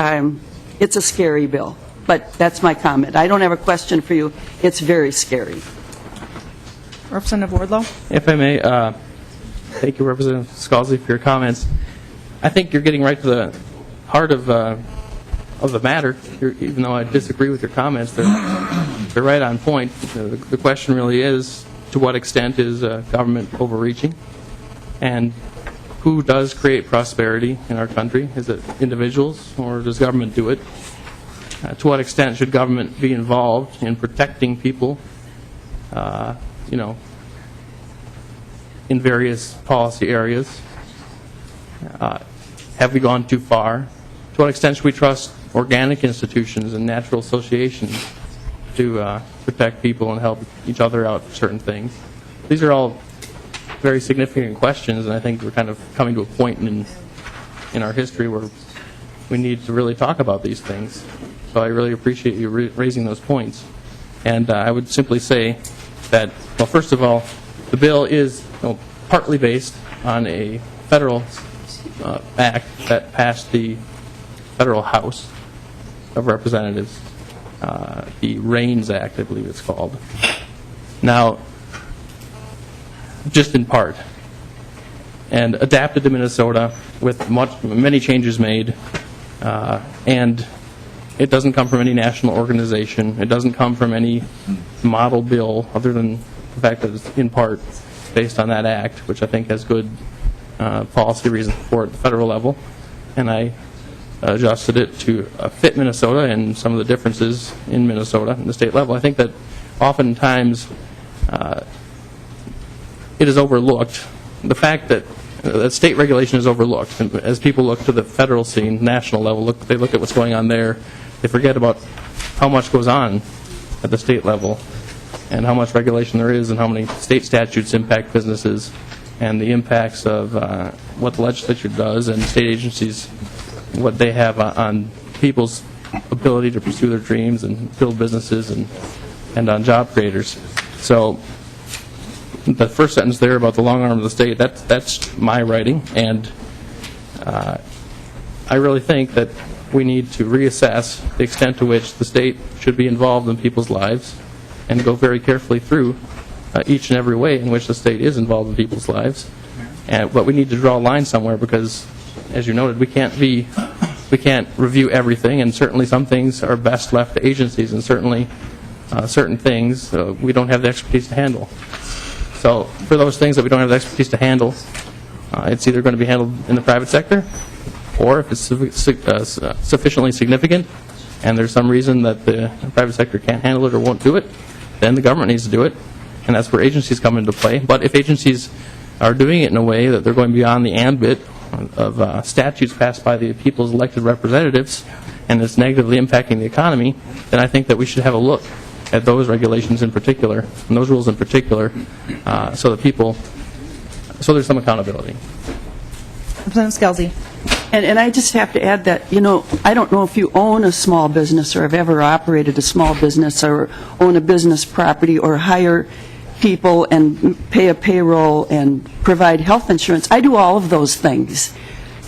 I: It's a scary bill, but that's my comment. I don't have a question for you. It's very scary.
A: Representative Wardlow.
H: If I may, thank you, Representative Scalzi, for your comments. I think you're getting right to the heart of the matter. Even though I disagree with your comments, they're right on point. The question really is, to what extent is government overreaching? And who does create prosperity in our country? Is it individuals, or does government do it? To what extent should government be involved in protecting people, in various policy areas? Have we gone too far? To what extent should we trust organic institutions and natural associations to protect people and help each other out for certain things? These are all very significant questions, and I think we're kind of coming to a point in our history where we need to really talk about these things. So I really appreciate you raising those points. And I would simply say that, well, first of all, the bill is partly based on a federal act that passed the Federal House of Representatives, the REINS Act, I believe it's called. Now, just in part, and adapted to Minnesota with many changes made, and it doesn't come from any national organization. It doesn't come from any model bill, other than the fact that it's in part based on that act, which I think has good policy reasons for it at the federal level. And I adjusted it to fit Minnesota and some of the differences in Minnesota and the state level. I think that oftentimes it is overlooked. The fact that state regulation is overlooked. And as people look to the federal scene, national level, they look at what's going on there. They forget about how much goes on at the state level and how much regulation there is and how many state statutes impact businesses and the impacts of what the legislature does and state agencies, what they have on people's ability to pursue their dreams and build businesses and on job creators. So the first sentence there about the long arm of the state, that's my writing, and I really think that we need to reassess the extent to which the state should be involved in people's lives and go very carefully through each and every way in which the state is involved in people's lives. But we need to draw a line somewhere because, as you noted, we can't review everything, and certainly some things are best left to agencies, and certainly certain things we don't have the expertise to handle. So for those things that we don't have the expertise to handle, it's either going to be handled in the private sector, or if it's sufficiently significant and there's some reason that the private sector can't handle it or won't do it, then the government needs to do it, and that's where agencies come into play. But if agencies are doing it in a way that they're going beyond the ambit of statutes passed by the people's elected representatives, and it's negatively impacting the economy, then I think that we should have a look at those regulations in particular, and those rules in particular, so there's some accountability.
A: Representative Scelzi.
I: And I just have to add that, I don't know if you own a small business or have ever operated a small business or own a business property or hire people and pay a payroll and provide health insurance. I do all of those things.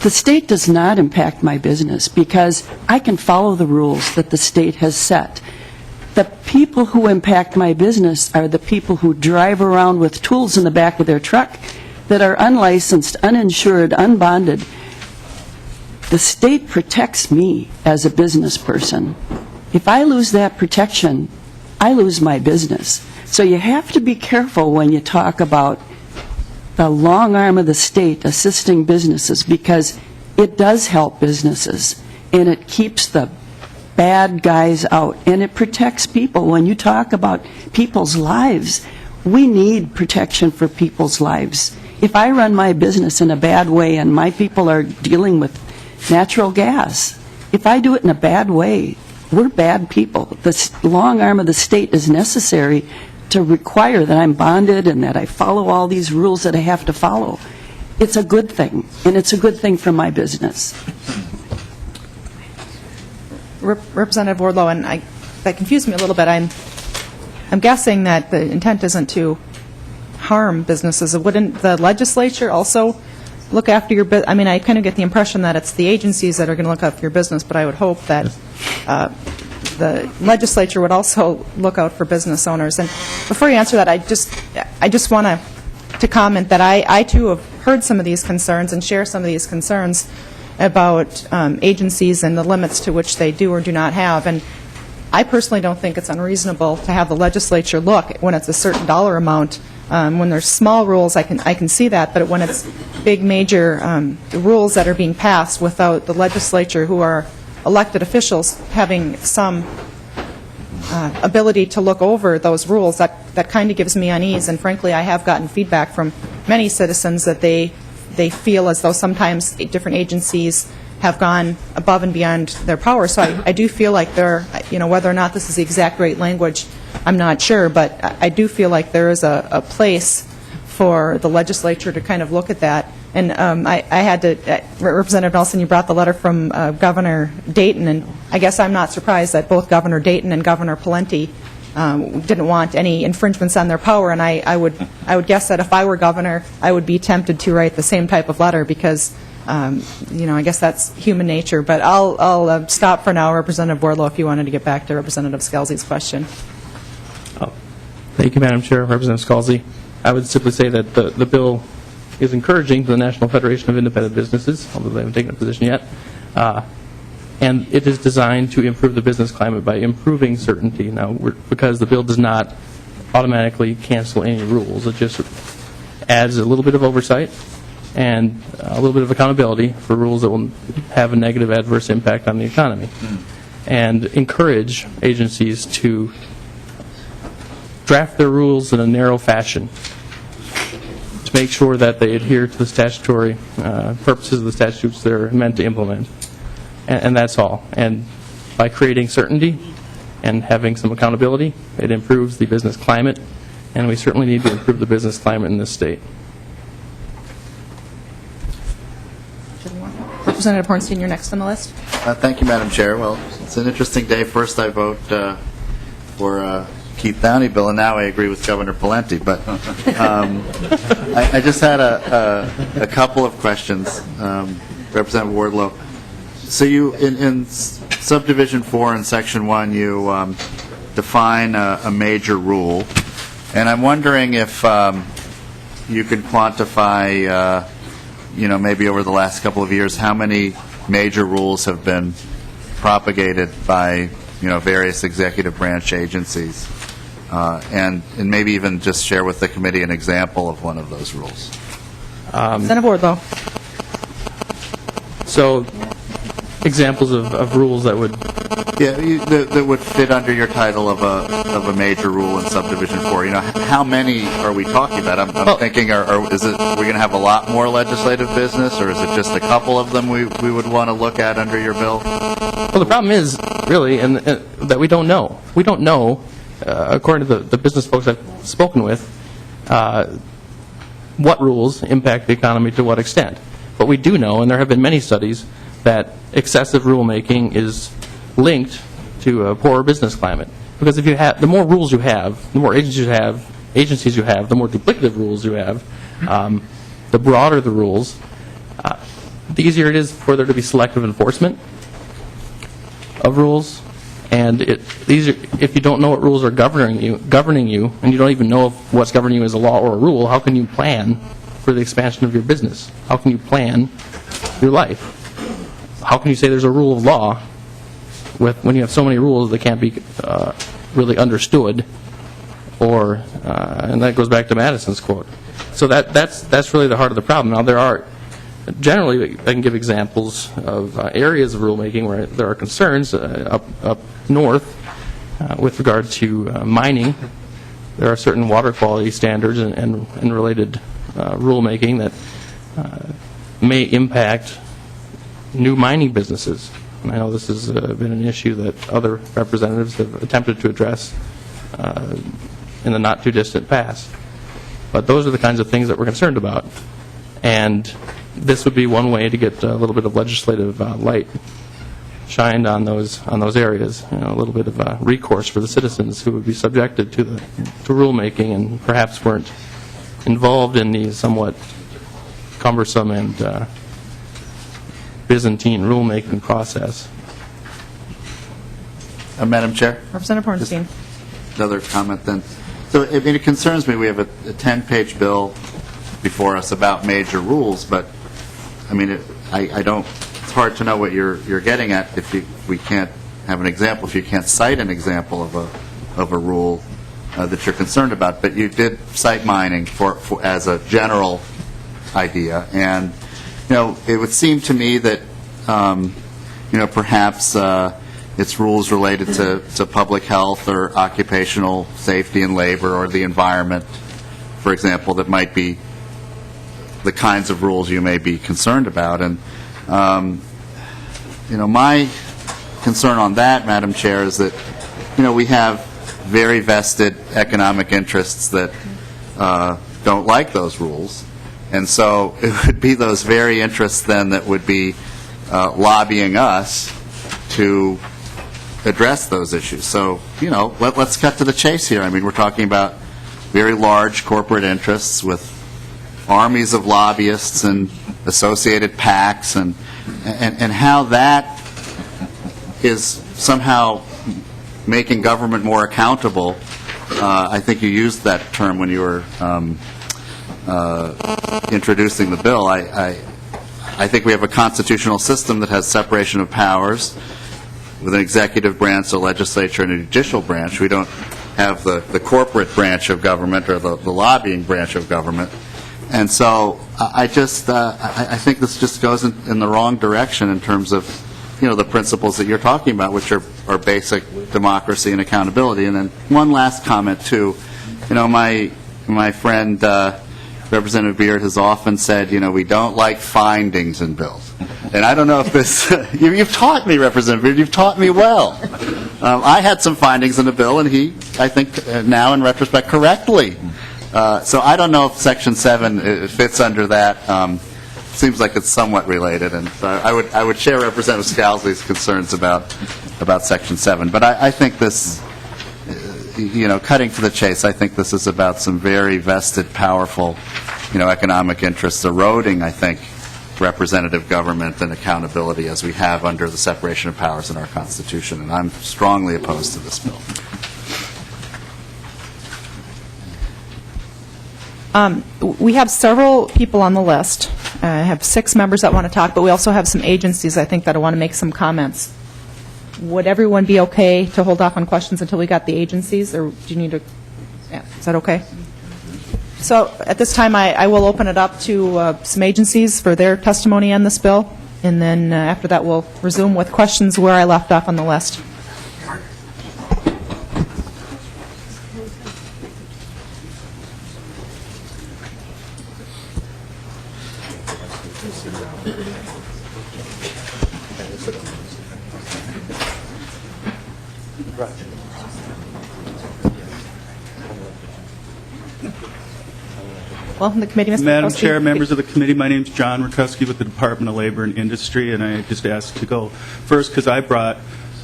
I: The state does not impact my business because I can follow the rules that the state has set. The people who impact my business are the people who drive around with tools in the back of their truck that are unlicensed, uninsured, unbonded. The state protects me as a business person. If I lose that protection, I lose my business. So you have to be careful when you talk about the long arm of the state assisting businesses, because it does help businesses, and it keeps the bad guys out, and it protects people. When you talk about people's lives, we need protection for people's lives. If I run my business in a bad way and my people are dealing with natural gas, if I do it in a bad way, we're bad people. The long arm of the state is necessary to require that I'm bonded and that I follow all these rules that I have to follow. It's a good thing, and it's a good thing for my business.
A: Representative Wardlow, and that confused me a little bit. I'm guessing that the intent isn't to harm businesses. Wouldn't the legislature also look after your business? I mean, I kind of get the impression that it's the agencies that are going to look after your business, but I would hope that the legislature would also look out for business owners. And before you answer that, I just want to comment that I too have heard some of these concerns and share some of these concerns about agencies and the limits to which they do or do not have. And I personally don't think it's unreasonable to have the legislature look when it's a certain dollar amount. When there's small rules, I can see that, but when it's big, major rules that are being passed without the legislature, who are elected officials, having some ability to look over those rules, that kind of gives me unease. And frankly, I have gotten feedback from many citizens that they feel as though sometimes different agencies have gone above and beyond their power. So I do feel like whether or not this is the exact right language, I'm not sure, but I do feel like there is a place for the legislature to kind of look at that. And I had to, Representative Nelson, you brought the letter from Governor Dayton, and I guess I'm not surprised that both Governor Dayton and Governor Pawlenty didn't want any infringements on their power. And I would guess that if I were governor, I would be tempted to write the same type of letter because, I guess that's human nature. But I'll stop for now, Representative Wardlow, if you wanted to get back to Representative Scelzi's question.
H: Thank you, Madam Chair. Representative Scelzi. I would simply say that the bill is encouraging to the National Federation of Independent Businesses, although they haven't taken a position yet, and it is designed to improve the business climate by improving certainty. Now, because the bill does not automatically cancel any rules, it just adds a little bit of oversight and a little bit of accountability for rules that will have a negative adverse impact on the economy, and encourage agencies to draft their rules in a narrow fashion to make sure that they adhere to the statutory purposes of the statutes they're meant to implement. And that's all. And by creating certainty and having some accountability, it improves the business climate, and we certainly need to improve the business climate in this state.
A: Representative Hornstein, you're next on the list.
F: Thank you, Madam Chair. Well, it's an interesting day. First, I vote for Keith Downey bill, and now I agree with Governor Pawlenty. But I just had a couple of questions, Representative Wardlow. So you, in subdivision 4 in section 1, you define a major rule, and I'm wondering if you could quantify, maybe over the last couple of years, how many major rules have been propagated by, various executive branch agencies, and maybe even just share with the committee an example of one of those rules.
A: Representative Wardlow.
H: So examples of rules that would...
F: Yeah, that would fit under your title of a major rule in subdivision 4. How many are we talking about? I'm thinking, is it we're going to have a lot more legislative business, or is it just a couple of them we would want to look at under your bill?
H: Well, the problem is, really, that we don't know. We don't know, according to the business folks I've spoken with, what rules impact the economy to what extent. But we do know, and there have been many studies, that excessive rulemaking is linked to a poorer business climate. Because if you have, the more rules you have, the more agencies you have, the more duplicative rules you have, the broader the rules, the easier it is for there to be selective enforcement of rules. And if you don't know what rules are governing you, and you don't even know if what's governing you is a law or a rule, how can you plan for the expansion of your business? How can you plan your life? How can you say there's a rule of law when you have so many rules that can't be really understood? And that goes back to Madison's quote. So that's really the heart of the problem. Now, there are generally, I can give examples of areas of rulemaking where there are concerns up north with regard to mining. There are certain water quality standards and related rulemaking that may impact new mining businesses. And I know this has been an issue that other representatives have attempted to address in the not-too-distant past. But those are the kinds of things that we're concerned about. And this would be one way to get a little bit of legislative light shined on those areas, a little bit of recourse for the citizens who would be subjected to rulemaking and perhaps weren't involved in the somewhat cumbersome and Byzantine rulemaking process.
F: Madam Chair?
A: Representative Hornstein.
F: Another comment then. So it concerns me we have a 10-page bill before us about major rules, but I don't. It's hard to know what you're getting at if we can't have an example. If you can't cite an example of a rule that you're concerned about, but you did cite mining as a general idea, and it would seem to me that perhaps it's rules related to public health or occupational safety and labor or the environment, for example, that might be the kinds of rules you may be concerned about. And, my concern on that, Madam Chair, is that, we have very vested economic interests that don't like those rules. And so it would be those very interests then that would be lobbying us to address those issues. So, let's cut to the chase here. We're talking about very large corporate interests with armies of lobbyists and associated PACs, and how that is somehow making government more accountable. I think you used that term when you were introducing the bill. I think we have a constitutional system that has separation of powers with an executive branch, a legislature, and a judicial branch. We don't have the corporate branch of government or the lobbying branch of government. And so I think this just goes in the wrong direction in terms of, the principles that you're talking about, which are basic democracy and accountability. And then one last comment, too. My friend, Representative Beard, has often said, we don't like findings in bills. And I don't know if this, you've taught me, Representative Beard, you've taught me well. I had some findings in the bill, and he, I think, now in retrospect, correctly. So I don't know if Section 7 fits under that. Seems like it's somewhat related, and I would share Representative Scalzi's concerns about Section 7. But I think this, cutting to the chase, I think this is about some very vested, powerful, economic interests eroding, I think, representative government and accountability as we have under the separation of powers in our Constitution. And I'm strongly opposed to this bill.
A: We have several people on the list. I have 6 members that want to talk, but we also have some agencies, I think, that want to make some comments. Would everyone be okay to hold off on questions until we got the agencies, or do you need to? Yeah, is that okay? So at this time, I will open it up to some agencies for their testimony on this bill. And then after that, we'll resume with questions where I left off on the list. Welcome to the committee, Mr.
J: Madam
A: Rakowski.
J: Chair, members of the committee, my name is John Rakowski with the Department of Labor and Industry, and I just asked to go first because I brought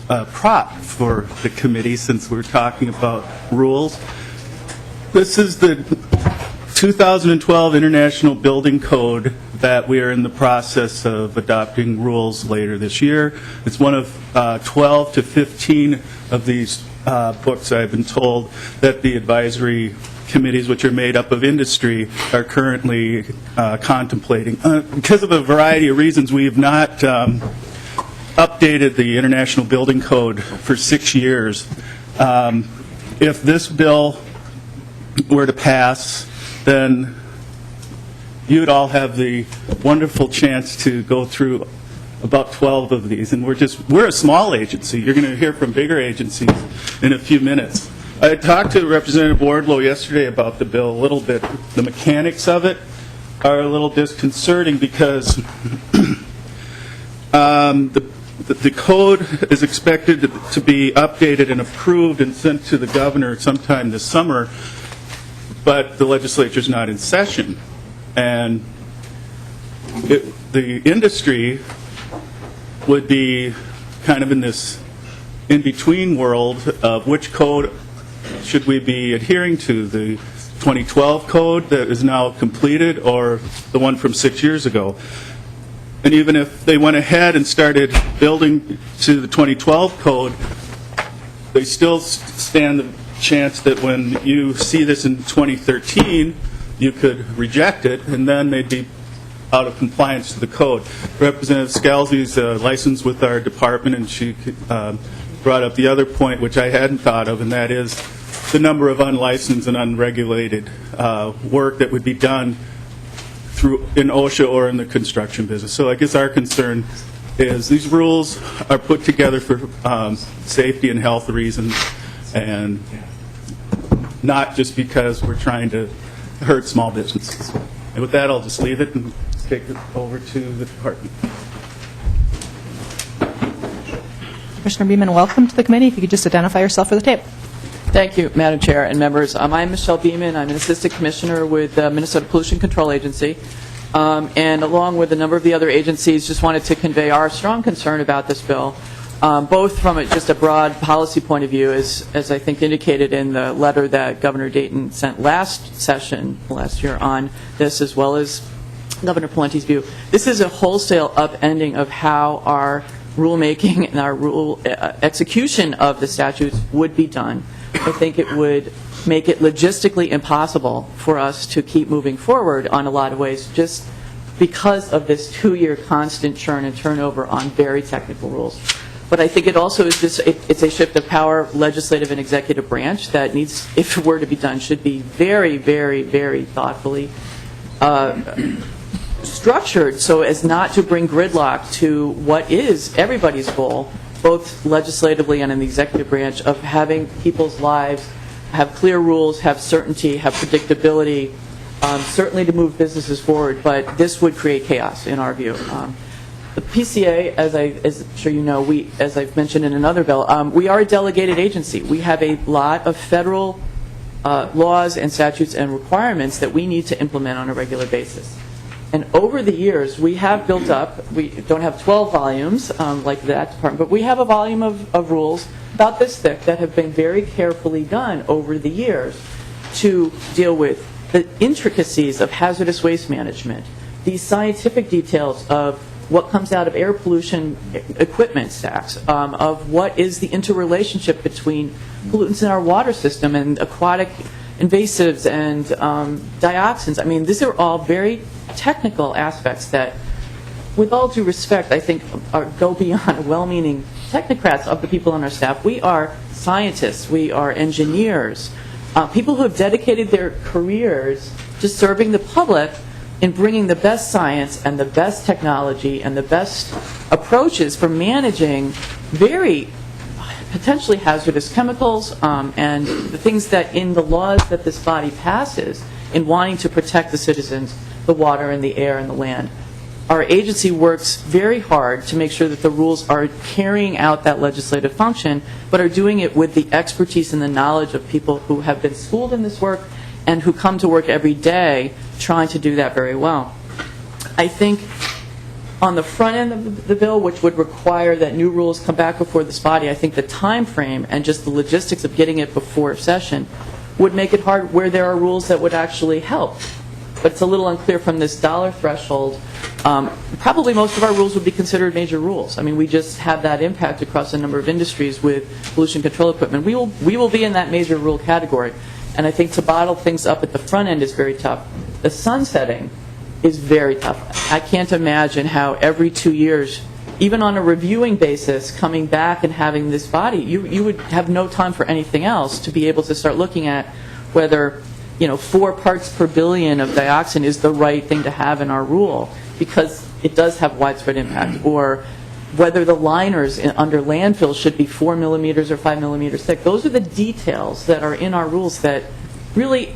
J: a prop for the committee since we're talking about rules. This is the 2012 International Building Code that we are in the process of adopting rules later this year. It's one of 12 to 15 of these books, I've been told, that the advisory committees, which are made up of industry, are currently contemplating. Because of a variety of reasons, we have not updated the International Building Code for 6 years. If this bill were to pass, then you'd all have the wonderful chance to go through about 12 of these. And we're a small agency. You're going to hear from bigger agencies in a few minutes. I talked to Representative Wardlow yesterday about the bill a little bit. The mechanics of it are a little disconcerting because the code is expected to be updated and approved and sent to the governor sometime this summer, but the legislature's not in session. And the industry would be kind of in this in-between world of which code should we be adhering to, the 2012 code that is now completed or the one from 6 years ago. And even if they went ahead and started building to the 2012 code, they still stand the chance that when you see this in 2013, you could reject it, and then they'd be out of compliance to the code. Representative Scalzi's licensed with our department, and she brought up the other point, which I hadn't thought of, and that is the number of unlicensed and unregulated work that would be done in OSHA or in the construction business. So I guess our concern is these rules are put together for safety and health reasons, and not just because we're trying to hurt small businesses. And with that, I'll just leave it and take it over to the department.
A: Commissioner Beeman, welcome to the committee. If you could just identify yourself for the tape.
K: Thank you, Madam Chair and members. I'm Michelle Beeman. I'm an Assistant Commissioner with the Minnesota Pollution Control Agency. And along with a number of the other agencies, just wanted to convey our strong concern about this bill, both from just a broad policy point of view, as I think indicated in the letter that Governor Dayton sent last year on this, as well as Governor Palente's view. This is a wholesale upending of how our rulemaking and our rule execution of the statutes would be done. I think it would make it logistically impossible for us to keep moving forward on a lot of ways, just because of this 2-year constant churn and turnover on very technical rules. But I think it also is just, it's a shift of power, legislative and executive branch, that needs, if it were to be done, should be very, very, very thoughtfully structured so as not to bring gridlock to what is everybody's goal, both legislatively and in the executive branch, of having people's lives have clear rules, have certainty, have predictability, certainly to move businesses forward, but this would create chaos in our view. The PCA, as I'm sure you know, as I've mentioned in another bill, we are a delegated agency. We have a lot of federal laws and statutes and requirements that we need to implement on a regular basis. And over the years, we have built up, we don't have 12 volumes like that department, but we have a volume of rules about this thick that have been very carefully done over the years to deal with the intricacies of hazardous waste management, the scientific details of what comes out of air pollution equipment stacks, of what is the interrelationship between pollutants in our water system and aquatic invasives and dioxins. I mean, these are all very technical aspects that, with all due respect, I think go beyond well-meaning technocrats of the people on our staff. We are scientists. We are engineers, people who have dedicated their careers to serving the public in bringing the best science and the best technology and the best approaches for managing very potentially hazardous chemicals and the things that in the laws that this body passes in wanting to protect the citizens, the water and the air and the land. Our agency works very hard to make sure that the rules are carrying out that legislative function, but are doing it with the expertise and the knowledge of people who have been schooled in this work and who come to work every day trying to do that very well. I think on the front end of the bill, which would require that new rules come back before this body, I think the time frame and just the logistics of getting it before session would make it hard where there are rules that would actually help. But it's a little unclear from this dollar threshold. Probably most of our rules would be considered major rules. I mean, we just have that impact across a number of industries with pollution control equipment. We will be in that major rule category. And I think to bottle things up at the front end is very tough. The sunsetting is very tough. I can't imagine how every 2 years, even on a reviewing basis, coming back and having this body, you would have no time for anything else to be able to start looking at whether 4 parts per billion of dioxin is the right thing to have in our rule, because it does have widespread impact, or whether the liners under landfills should be 4 millimeters or 5 millimeters thick. Those are the details that are in our rules that really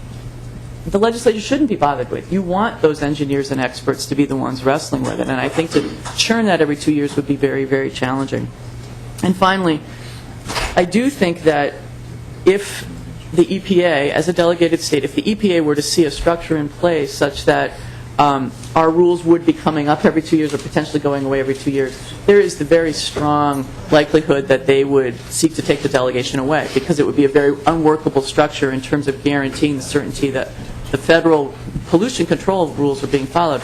K: the legislature shouldn't be bothered with. You want those engineers and experts to be the ones wrestling with it, and I think to churn that every 2 years would be very, very challenging. And finally, I do think that if the EPA, as a delegated state, if the EPA were to see a structure in place such that our rules would be coming up every 2 years or potentially going away every 2 years, there is the very strong likelihood that they would seek to take the delegation away, because it would be a very unworkable structure in terms of guaranteeing the certainty that the federal pollution control rules are being followed.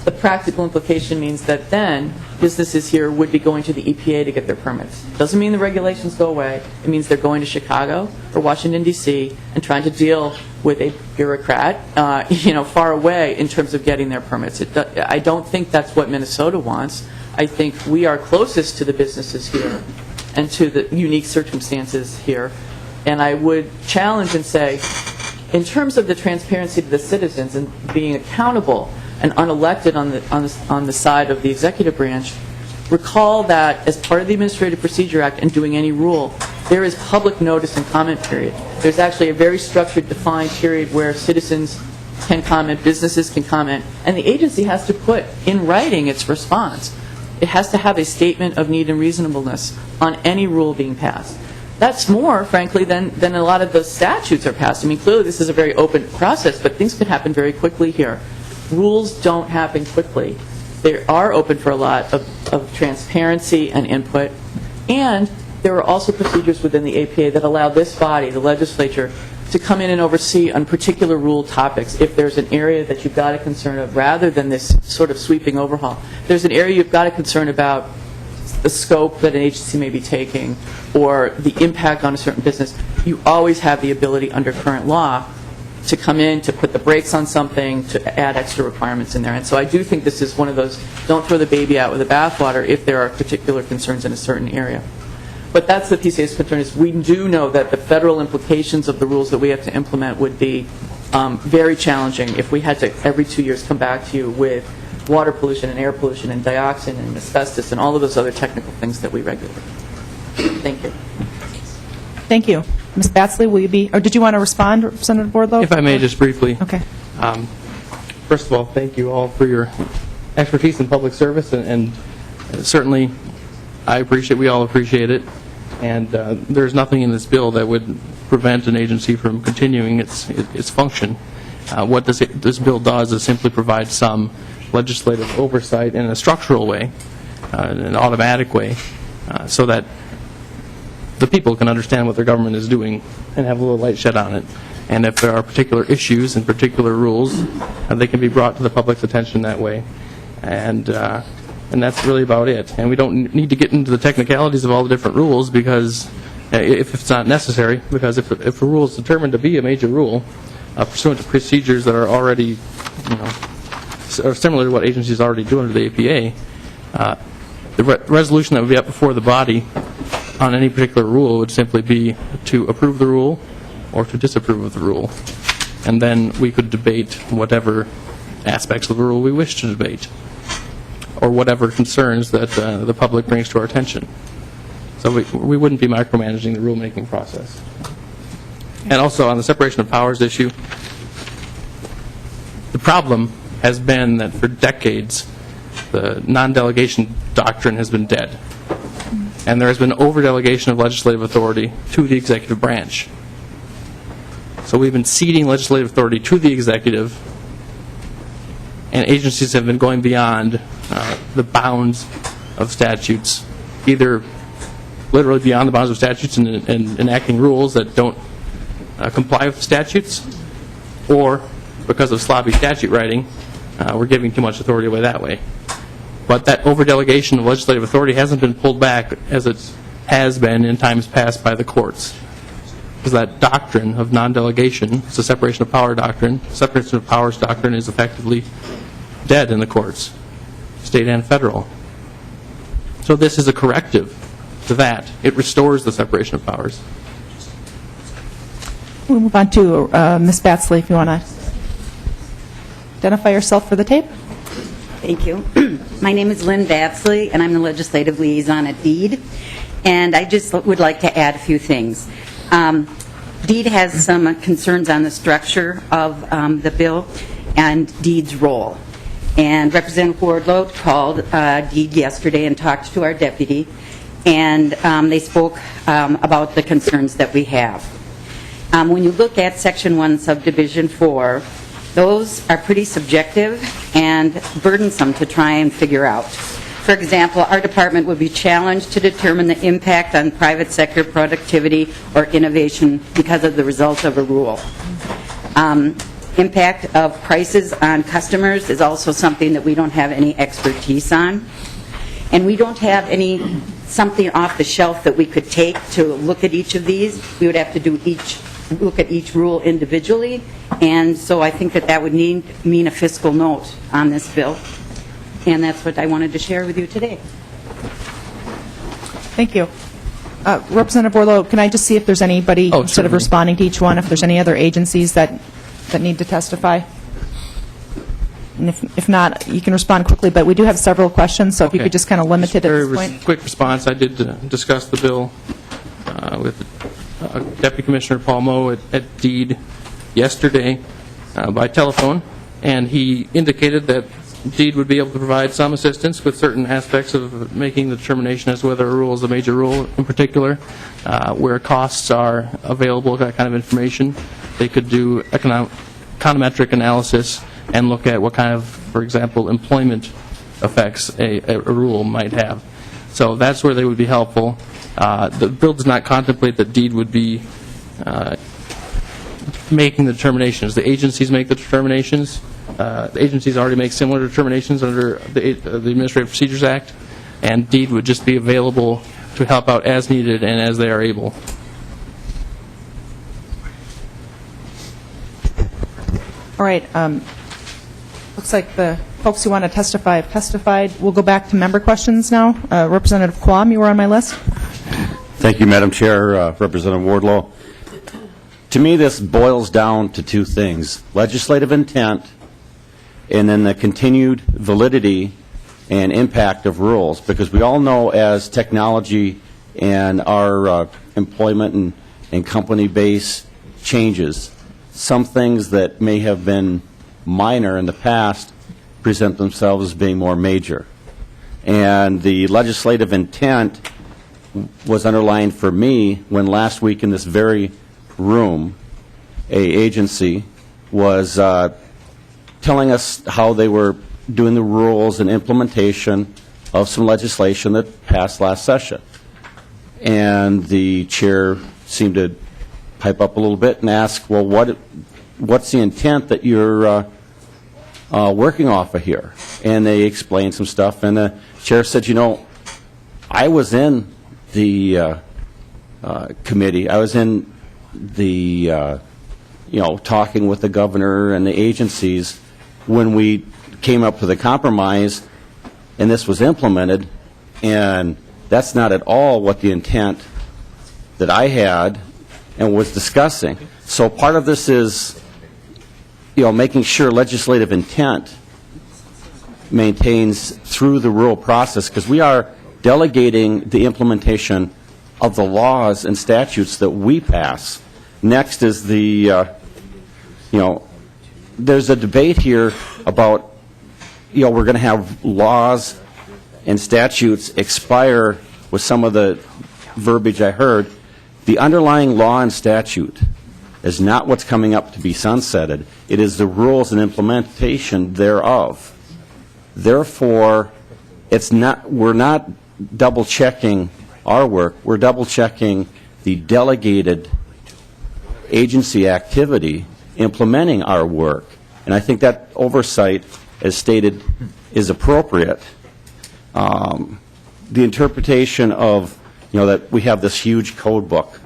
K: The practical implication means that then businesses here would be going to the EPA to get their permits. Doesn't mean the regulations go away. It means they're going to Chicago or Washington, D.C. and trying to deal with a bureaucrat, far away in terms of getting their permits. I don't think that's what Minnesota wants. I think we are closest to the businesses here and to the unique circumstances here. And I would challenge and say, in terms of the transparency to the citizens and being accountable and unelected on the side of the executive branch, recall that as part of the Administrative Procedure Act and doing any rule, there is public notice and comment period. There's actually a very structured, defined period where citizens can comment, businesses can comment, and the agency has to put in writing its response. It has to have a statement of need and reasonableness on any rule being passed. That's more, frankly, than a lot of the statutes are passed. I mean, clearly this is a very open process, but things can happen very quickly here. Rules don't happen quickly. They are open for a lot of transparency and input, and there are also procedures within the APA that allow this body, the legislature, to come in and oversee on particular rule topics if there's an area that you've got a concern of, rather than this sort of sweeping overhaul. If there's an area you've got a concern about the scope that an agency may be taking or the impact on a certain business, you always have the ability under current law to come in, to put the brakes on something, to add extra requirements in there. And so I do think this is one of those, don't throw the baby out with the bathwater if there are particular concerns in a certain area. But that's the PCA's concern, is we do know that the federal implications of the rules that we have to implement would be very challenging if we had to every 2 years come back to you with water pollution and air pollution and dioxin and asbestos and all of those other technical things that we regulate. Thank you.
A: Thank you. Ms. Batsley, will you be, or did you want to respond, Representative Wardlow?
H: If I may, just briefly.
A: Okay.
H: First of all, thank you all for your expertise in public service, and certainly we all appreciate it, and there's nothing in this bill that would prevent an agency from continuing its function. What this bill does is simply provide some legislative oversight in a structural way, an automatic way, so that the people can understand what their government is doing and have a little light shed on it. And if there are particular issues and particular rules, they can be brought to the public's attention that way. And that's really about it. And we don't need to get into the technicalities of all the different rules, because if it's not necessary, because if a rule is determined to be a major rule, pursuant to procedures that are already, are similar to what agencies already do under the APA, the resolution that would be up before the body on any particular rule would simply be to approve the rule or to disapprove of the rule. And then we could debate whatever aspects of the rule we wish to debate, or whatever concerns that the public brings to our attention. So we wouldn't be micromanaging the rulemaking process. And also on the separation of powers issue, the problem has been that for decades the non-delegation doctrine has been dead. And there has been over-delegation of legislative authority to the executive branch. So we've been ceding legislative authority to the executive, and agencies have been going beyond the bounds of statutes, either literally beyond the bounds of statutes and enacting rules that don't comply with the statutes, or because of sloppy statute writing, we're giving too much authority away that way. But that over-delegation of legislative authority hasn't been pulled back as it has been in times past by the courts. Because that doctrine of non-delegation, it's a separation of power doctrine, separation of powers doctrine is effectively dead in the courts, state and federal. So this is a corrective to that. It restores the separation of powers.
A: We'll move on to Ms. Batsley, if you want to identify yourself for the tape.
L: Thank you. My name is Lynn Batsley, and I'm the legislative liaison at DEED. And I just would like to add a few things. DEED has some concerns on the structure of the bill and DEED's role. And Representative Wardlow called DEED yesterday and talked to our deputy, and they spoke about the concerns that we have. When you look at Section 1, Subdivision 4, those are pretty subjective and burdensome to try and figure out. For example, our department would be challenged to determine the impact on private sector productivity or innovation because of the result of a rule. Impact of prices on customers is also something that we don't have any expertise on. And we don't have something off the shelf that we could take to look at each of these. We would have to look at each rule individually, and so I think that would mean a fiscal note on this bill, and that's what I wanted to share with you today.
A: Thank you. Representative Wardlow, can I just see if there's anybody, instead of responding to each one, if there's any other agencies that need to testify? And if not, you can respond quickly, but we do have several questions, so if you could just kind of limit it at this point.
H: Quick response. I did discuss the bill with Deputy Commissioner Paul Moe at DEED yesterday by telephone, and he indicated that DEED would be able to provide some assistance with certain aspects of making the determination as to whether a rule is a major rule in particular, where costs are available, that kind of information. They could do econometric analysis and look at what kind of, for example, employment effects a rule might have. So that's where they would be helpful. The bill does not contemplate that DEED would be making the determinations. The agencies make the determinations. The agencies already make similar determinations under the Administrative Procedures Act, and DEED would just be available to help out as needed and as they are able.
A: All right. Looks like the folks who want to testify have testified. We'll go back to member questions now. Representative Quam, you were on my list.
M: Thank you, Madam Chair. Representative Wardlow. To me, this boils down to two things: legislative intent and then the continued validity and impact of rules. Because we all know as technology and our employment and company base changes, some things that may have been minor in the past present themselves as being more major. And the legislative intent was underlined for me when last week in this very room, a agency was telling us how they were doing the rules and implementation of some legislation that passed last session. And the chair seemed to pipe up a little bit and ask, well, what's the intent that you're working off of here? And they explained some stuff, and the chair said, you know, I was in the committee. I was in the, talking with the governor and the agencies when we came up with a compromise, and this was implemented, and that's not at all what the intent that I had and was discussing. So part of this is making sure legislative intent maintains through the rule process, because we are delegating the implementation of the laws and statutes that we pass. Next is the, there's a debate here about, we're going to have laws and statutes expire with some of the verbiage I heard. The underlying law and statute is not what's coming up to be sunsetted. It is the rules and implementation thereof. Therefore, we're not double-checking our work. We're double-checking the delegated agency activity implementing our work. And I think that oversight, as stated, is appropriate. The interpretation of, that we have this huge code book,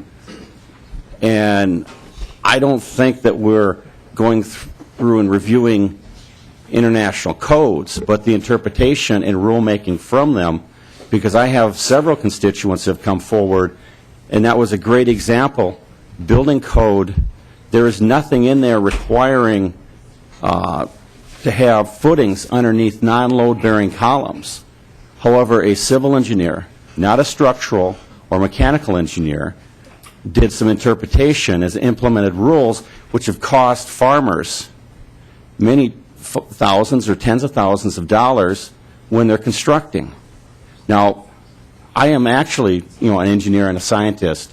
M: and I don't think that we're going through and reviewing international codes, but the interpretation and rulemaking from them, because I have several constituents who have come forward, and that was a great example. Building code, there is nothing in there requiring to have footings underneath non-load-bearing columns. However, a civil engineer, not a structural or mechanical engineer, did some interpretation as implemented rules which have cost farmers many thousands or tens of thousands of dollars when they're constructing. Now, I am actually, an engineer and a scientist,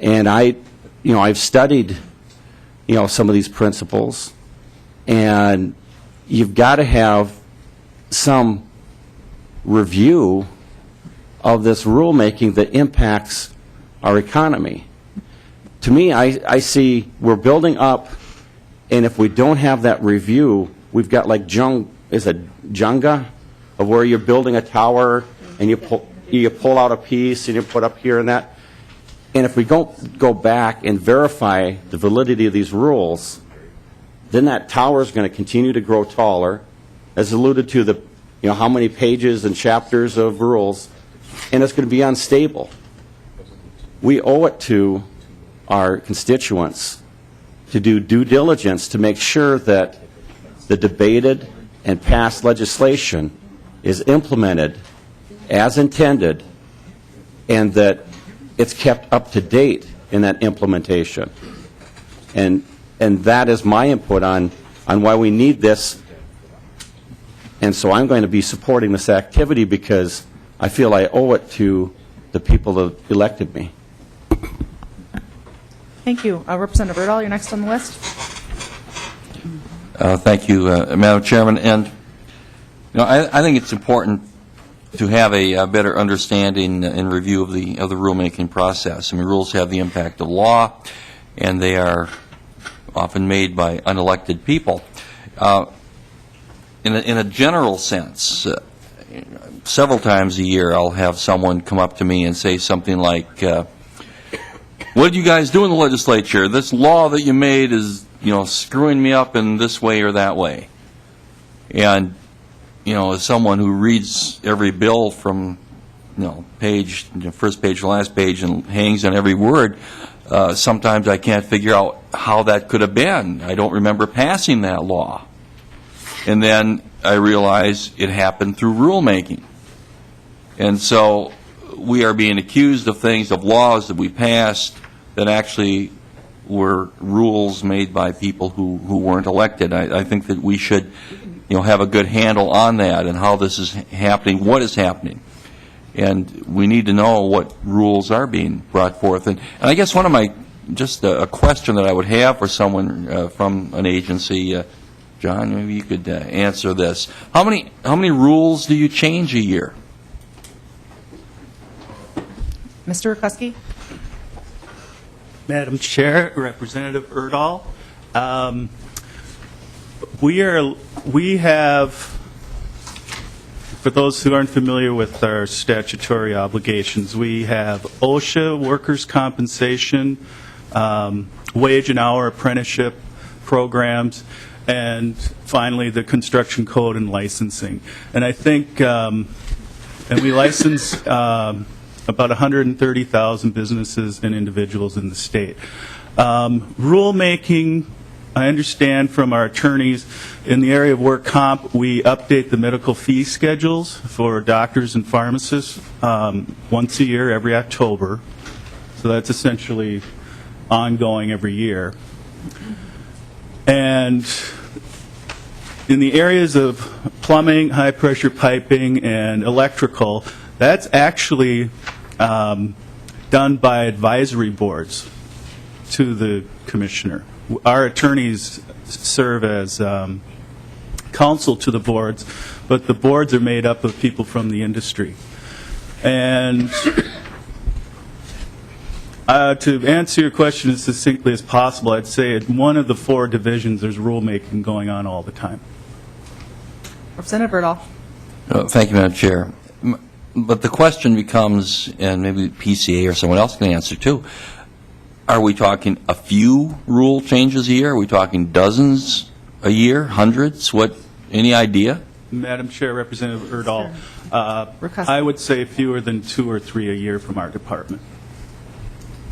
M: and I've studied, some of these principles, and you've got to have some review of this rulemaking that impacts our economy. To me, I see we're building up, and if we don't have that review, we've got like Jenga, of where you're building a tower and you pull out a piece and you put up here and that. And if we don't go back and verify the validity of these rules, then that tower is going to continue to grow taller, as alluded to the, how many pages and chapters of rules, and it's going to be unstable. We owe it to our constituents to do due diligence to make sure that the debated and passed legislation is implemented as intended, and that it's kept up to date in that implementation. And that is my input on why we need this. And so I'm going to be supporting this activity because I feel I owe it to the people that elected me.
A: Thank you. Representative Erdahl, you're next on the list.
N: Thank you, Madam Chairman. And I think it's important to have a better understanding and review of the rulemaking process. I mean, rules have the impact of law, and they are often made by unelected people. In a general sense, several times a year, I'll have someone come up to me and say something like, "What did you guys do in the legislature? This law that you made is, screwing me up in this way or that way." And, as someone who reads every bill from, page, first page to last page and hangs on every word, sometimes I can't figure out how that could have been. I don't remember passing that law. And then I realize it happened through rulemaking. And so we are being accused of things, of laws that we passed that actually were rules made by people who weren't elected. I think that we should, have a good handle on that and how this is happening, what is happening. And we need to know what rules are being brought forth. And I guess one of my, just a question that I would have for someone from an agency, John, maybe you could answer this. How many rules do you change a year?
A: Mr. Rukuski?
J: Madam Chair, Representative Erdahl, we have, for those who aren't familiar with our statutory obligations, we have OSHA, workers' compensation, wage and hour apprenticeship programs, and finally the construction code and licensing. And I think, and we license about 130,000 businesses and individuals in the state. Rulemaking I understand from our attorneys, in the area of work comp, we update the medical fee schedules for doctors and pharmacists once a year, every October. So that's essentially ongoing every year. And in the areas of plumbing, high-pressure piping, and electrical, that's actually done by advisory boards to the commissioner. Our attorneys serve as counsel to the boards, but the boards are made up of people from the industry. And to answer your question as succinctly as possible, I'd say at one of the 4 divisions, there's rulemaking going on all the time.
A: Representative Berdahl.
N: Thank you, Madam Chair. But the question becomes, and maybe PCA or someone else can answer too, are we talking a few rule changes a year? Are we talking dozens a year, hundreds? Any idea?
J: Madam Chair, Representative Berdahl, I would say fewer than 2 or 3 a year from our department.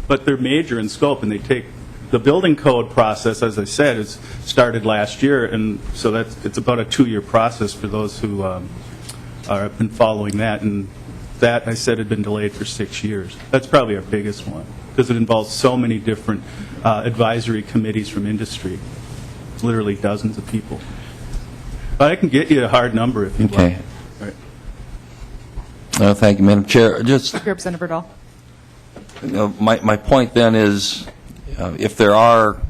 J: But they're major in scope, and they take the building code process, as I said, is started last year, and so it's about a 2-year process for those who have been following that, and that, I said, had been delayed for 6 years. That's probably our biggest one, because it involves so many different advisory committees from industry, literally dozens of people. But I can get you a hard number if you'd like. All right.
N: Thank you, Madam Chair.
A: Representative Berdahl.
N: My point then is, if there are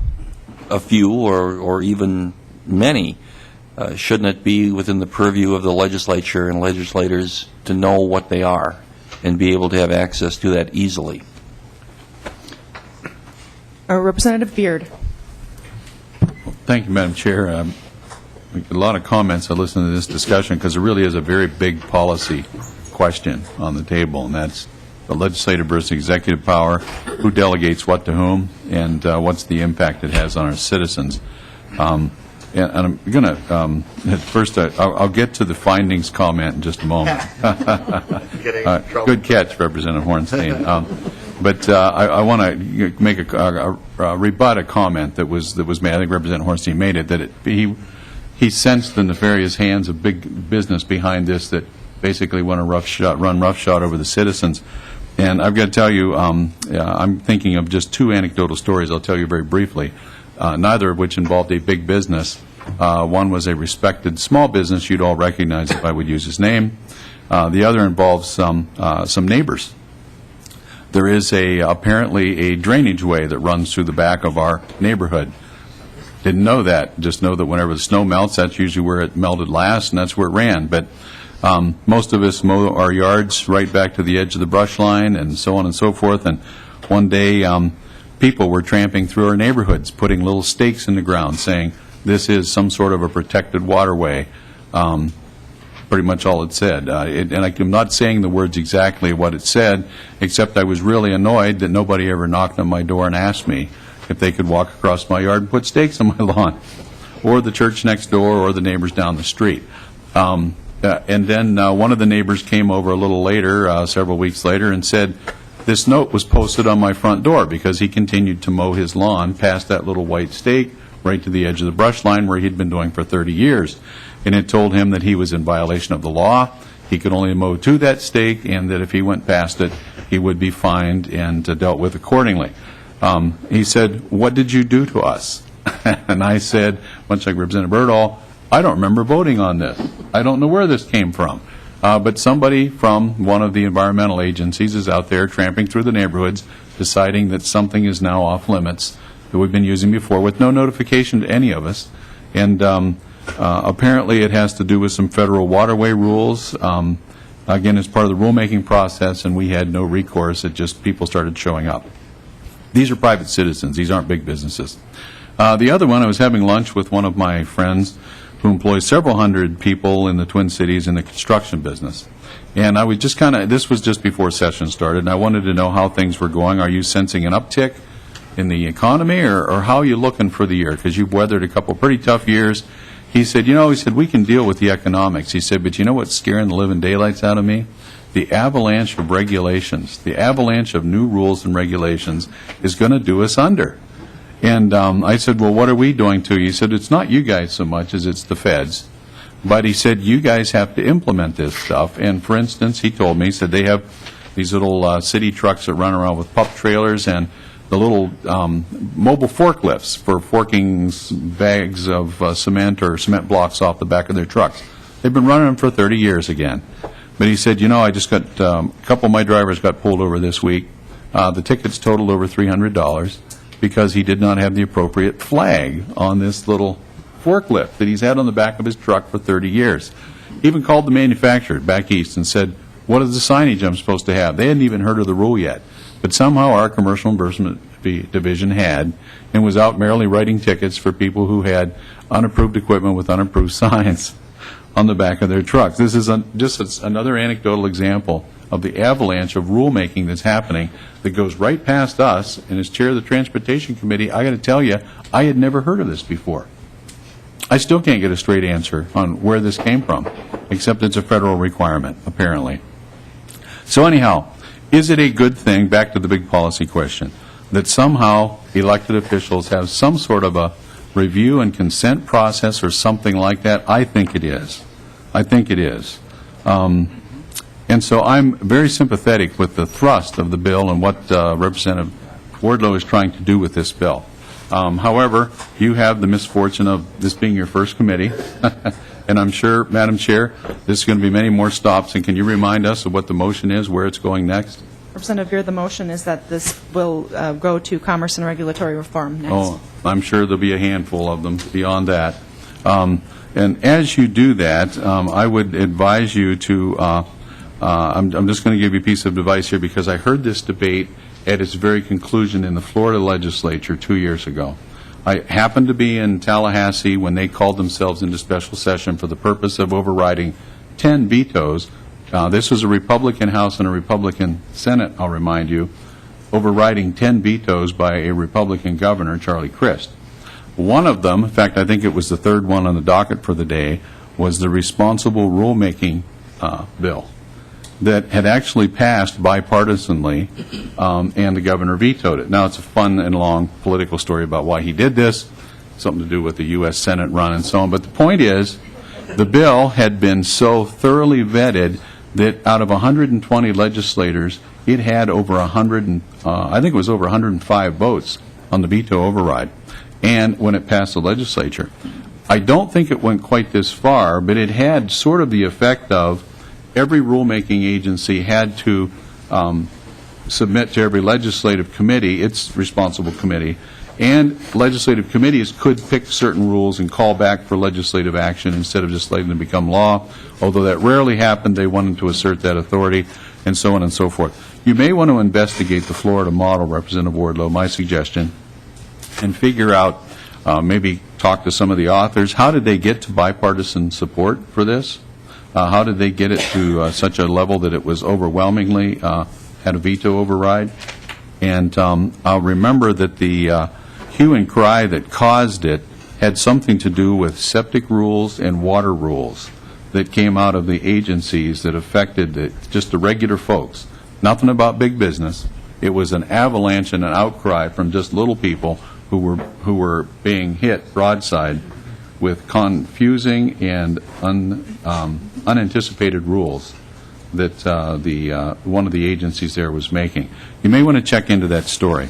N: a few or even many, shouldn't it be within the purview of the legislature and legislators to know what they are and be able to have access to that easily?
A: Representative Beard.
E: Thank you, Madam Chair. A lot of comments. I listened to this discussion because it really is a very big policy question on the table, and that's the legislative versus executive power, who delegates what to whom, and what's the impact it has on our citizens. And I'm going to, first, I'll get to the findings comment in just a moment. Good catch, Representative Hornstein. But I want to make a rebut a comment that was made. I think Representative Hornstein made it, that he sensed the nefarious hands of big business behind this that basically want to run roughshod over the citizens. And I've got to tell you, I'm thinking of just 2 anecdotal stories I'll tell you very briefly, neither of which involved a big business. One was a respected small business you'd all recognize if I would use his name. The other involves some neighbors. There is apparently a drainage way that runs through the back of our neighborhood. Didn't know that. Just know that whenever the snow melts, that's usually where it melted last, and that's where it ran. But most of us mow our yards right back to the edge of the brush line and so on and so forth. And one day, people were tramping through our neighborhoods, putting little stakes in the ground, saying this is some sort of a protected waterway. Pretty much all it said. And I'm not saying the words exactly what it said, except I was really annoyed that nobody ever knocked on my door and asked me if they could walk across my yard and put stakes on my lawn, or the church next door, or the neighbors down the street. And then one of the neighbors came over a little later, several weeks later, and said, this note was posted on my front door because he continued to mow his lawn past that little white stake right to the edge of the brush line where he'd been doing for 30 years. And it told him that he was in violation of the law. He could only mow to that stake, and that if he went past it, he would be fined and dealt with accordingly. He said, what did you do to us? And I said, much like Representative Berdahl, I don't remember voting on this. I don't know where this came from. But somebody from one of the environmental agencies is out there tramping through the neighborhoods, deciding that something is now off limits that we've been using before with no notification to any of us. And apparently it has to do with some federal waterway rules. Again, it's part of the rulemaking process, and we had no recourse. It just, people started showing up. These are private citizens. These aren't big businesses. The other one, I was having lunch with one of my friends who employs several hundred people in the Twin Cities in the construction business. And I was just this was just before session started, and I wanted to know how things were going. Are you sensing an uptick in the economy, or how are you looking for the year? Because you've weathered a couple pretty tough years. He said, we can deal with the economics. He said, but you know what's scaring the living daylights out of me? The avalanche of regulations, the avalanche of new rules and regulations is going to do us under. And I said, well, what are we doing to you? He said, it's not you guys so much as it's the feds. But he said, you guys have to implement this stuff. And for instance, he told me, he said they have these little city trucks that run around with pup trailers and the little mobile forklifts for forking bags of cement or cement blocks off the back of their trucks. They've been running them for 30 years again. But he said, I just got, a couple of my drivers got pulled over this week. The tickets totaled over $300 because he did not have the appropriate flag on this little forklift that he's had on the back of his truck for 30 years. He even called the manufacturer back east and said, what is the signage I'm supposed to have? They hadn't even heard of the rule yet. But somehow our commercial enforcement division had and was out merrily writing tickets for people who had unapproved equipment with unapproved signs on the back of their trucks. This is just another anecdotal example of the avalanche of rulemaking that's happening that goes right past us. And as chair of the Transportation Committee, I got to tell you, I had never heard of this before. I still can't get a straight answer on where this came from, except it's a federal requirement, apparently. So anyhow, is it a good thing, back to the big policy question, that somehow elected officials have some sort of a review and consent process or something like that? I think it is. I think it is. And so I'm very sympathetic with the thrust of the bill and what Representative Wardlow is trying to do with this bill. However, you have the misfortune of this being your first committee, and I'm sure, Madam Chair, there's going to be many more stops. And can you remind us of what the motion is, where it's going next?
A: Representative Beer, the motion is that this will go to Commerce and Regulatory Reform next.
E: Oh, I'm sure there'll be a handful of them beyond that. And as you do that, I would advise you to, I'm just going to give you a piece of advice here because I heard this debate at its very conclusion in the Florida legislature 2 years ago. I happened to be in Tallahassee when they called themselves into special session for the purpose of overriding 10 vetoes. This was a Republican House and a Republican Senate, I'll remind you, overriding 10 vetoes by a Republican governor, Charlie Crist. One of them, in fact, I think it was the third one on the docket for the day, was the responsible rulemaking bill that had actually passed bipartisanly, and the governor vetoed it. Now, it's a fun and long political story about why he did this, something to do with the U.S. Senate run and so on. But the point is, the bill had been so thoroughly vetted that out of 120 legislators, it had over 100, I think it was over 105 votes on the veto override, and when it passed the legislature. I don't think it went quite this far, but it had sort of the effect of every rulemaking agency had to submit to every legislative committee, its responsible committee, and legislative committees could pick certain rules and call back for legislative action instead of just letting them become law. Although that rarely happened, they wanted to assert that authority, and so on and so forth. You may want to investigate the Florida model, Representative Wardlow, my suggestion, and figure out, maybe talk to some of the authors, how did they get to bipartisan support for this? How did they get it to such a level that it was overwhelmingly had a veto override? And I'll remember that the hue and cry that caused it had something to do with septic rules and water rules that came out of the agencies that affected just the regular folks. Nothing about big business. It was an avalanche and an outcry from just little people who were being hit broadside with confusing and unanticipated rules that one of the agencies there was making. You may want to check into that story.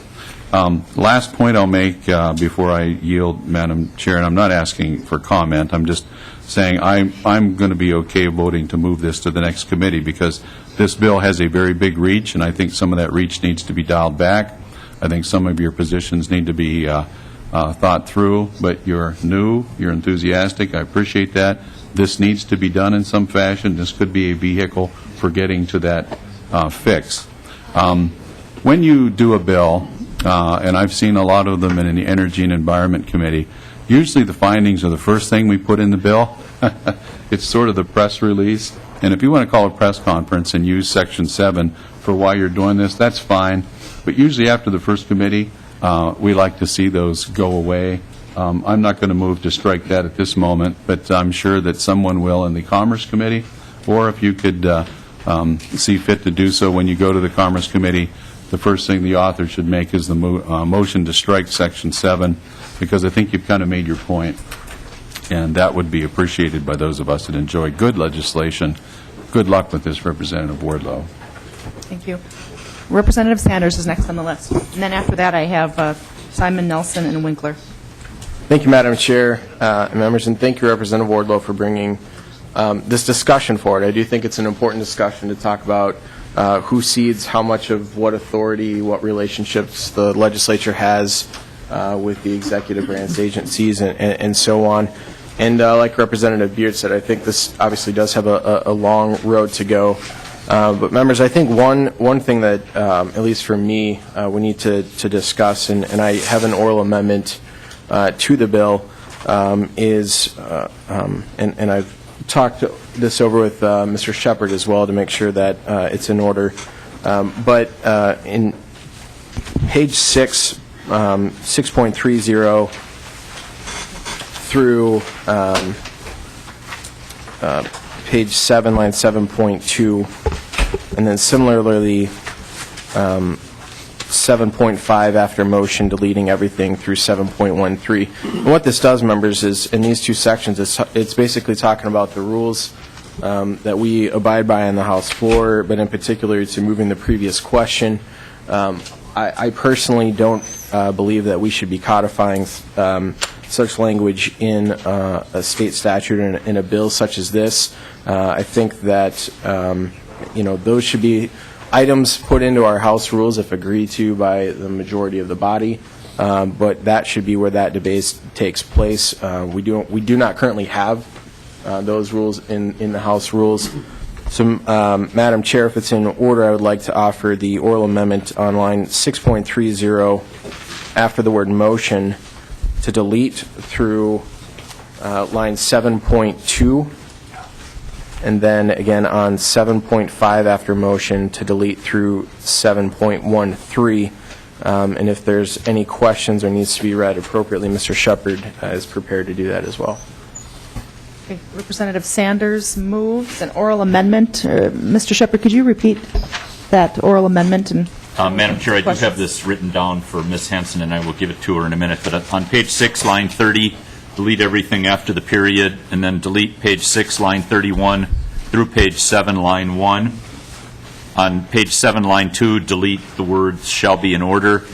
E: Last point I'll make before I yield, Madam Chair, and I'm not asking for comment. I'm just saying I'm going to be okay voting to move this to the next committee because this bill has a very big reach, and I think some of that reach needs to be dialed back. I think some of your positions need to be thought through, but you're new, you're enthusiastic. I appreciate that. This needs to be done in some fashion. This could be a vehicle for getting to that fix. When you do a bill, and I've seen a lot of them in the Energy and Environment Committee, usually the findings are the first thing we put in the bill. It's sort of the press release. And if you want to call a press conference and use Section 7 for why you're doing this, that's fine. But usually after the first committee, we like to see those go away. I'm not going to move to strike that at this moment, but I'm sure that someone will in the Commerce Committee, or if you could see fit to do so when you go to the Commerce Committee, the first thing the author should make is the motion to strike Section 7, because I think you've kind of made your point, and that would be appreciated by those of us that enjoy good legislation. Good luck with this, Representative Wardlow.
A: Thank you. Representative Sanders is next on the list. And then after that, I have Simon, Nelson, and Winkler.
O: Thank you, Madam Chair and members, and thank you, Representative Wardlow, for bringing this discussion forward. I do think it's an important discussion to talk about who cedes how much of what authority, what relationships the legislature has with the executive branch agencies and so on. And like Representative Beard said, I think this obviously does have a long road to go. But members, I think one thing that, at least for me, we need to discuss, and I have an oral amendment to the bill, is, and I've talked this over with Mr. Shepard as well to make sure that it's in order. But in page 6, 6.30 through page 7, line 7.2, and then similarly 7.5 after motion, deleting everything through 7.13. And what this does, members, is in these two sections, it's basically talking about the rules that we abide by on the House floor, but in particular to moving the previous question. I personally don't believe that we should be codifying such language in a state statute in a bill such as this. I think that those should be items put into our House rules if agreed to by the majority of the body, but that should be where that debate takes place. We do not currently have those rules in the House rules. So, Madam Chair, if it's in order, I would like to offer the oral amendment on line 6.30 after the word motion to delete through line 7.2, and then again on 7.5 after motion to delete through 7.13. And if there's any questions or needs to be read appropriately, Mr. Shepard is prepared to do that as well.
A: Okay. Representative Sanders moves an oral amendment. Mr. Shepard, could you repeat that oral amendment? And
P: Madam Chair, I do have this written down for Ms. Henson, and I will give it to her in a minute. But on page 6, line 30, delete everything after the period, and then delete page 6, line 31 through page 7, line 1. On page 7, line 2, delete the words shall be in order.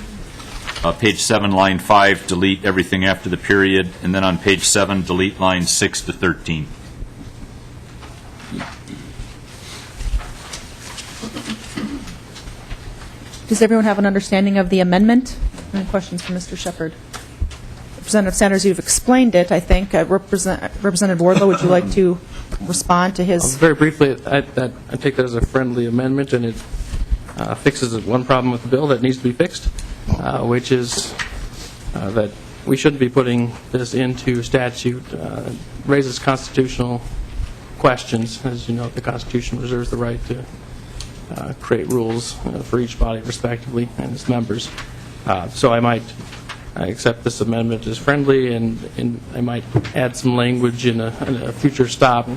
P: Page 7, line 5, delete everything after the period. And then on page 7, delete lines 6 to 13.
A: Does everyone have an understanding of the amendment? Any questions for Mr. Shepard? Representative Sanders, you've explained it, I think. Representative Wardlow, would you like to respond to his?
H: Very briefly, I take that as a friendly amendment, and it fixes one problem with the bill that needs to be fixed, which is that we shouldn't be putting this into statute. Raises constitutional questions. As you know, the Constitution reserves the right to create rules for each body respectively and its members. So I might accept this amendment as friendly, and I might add some language in a future stop,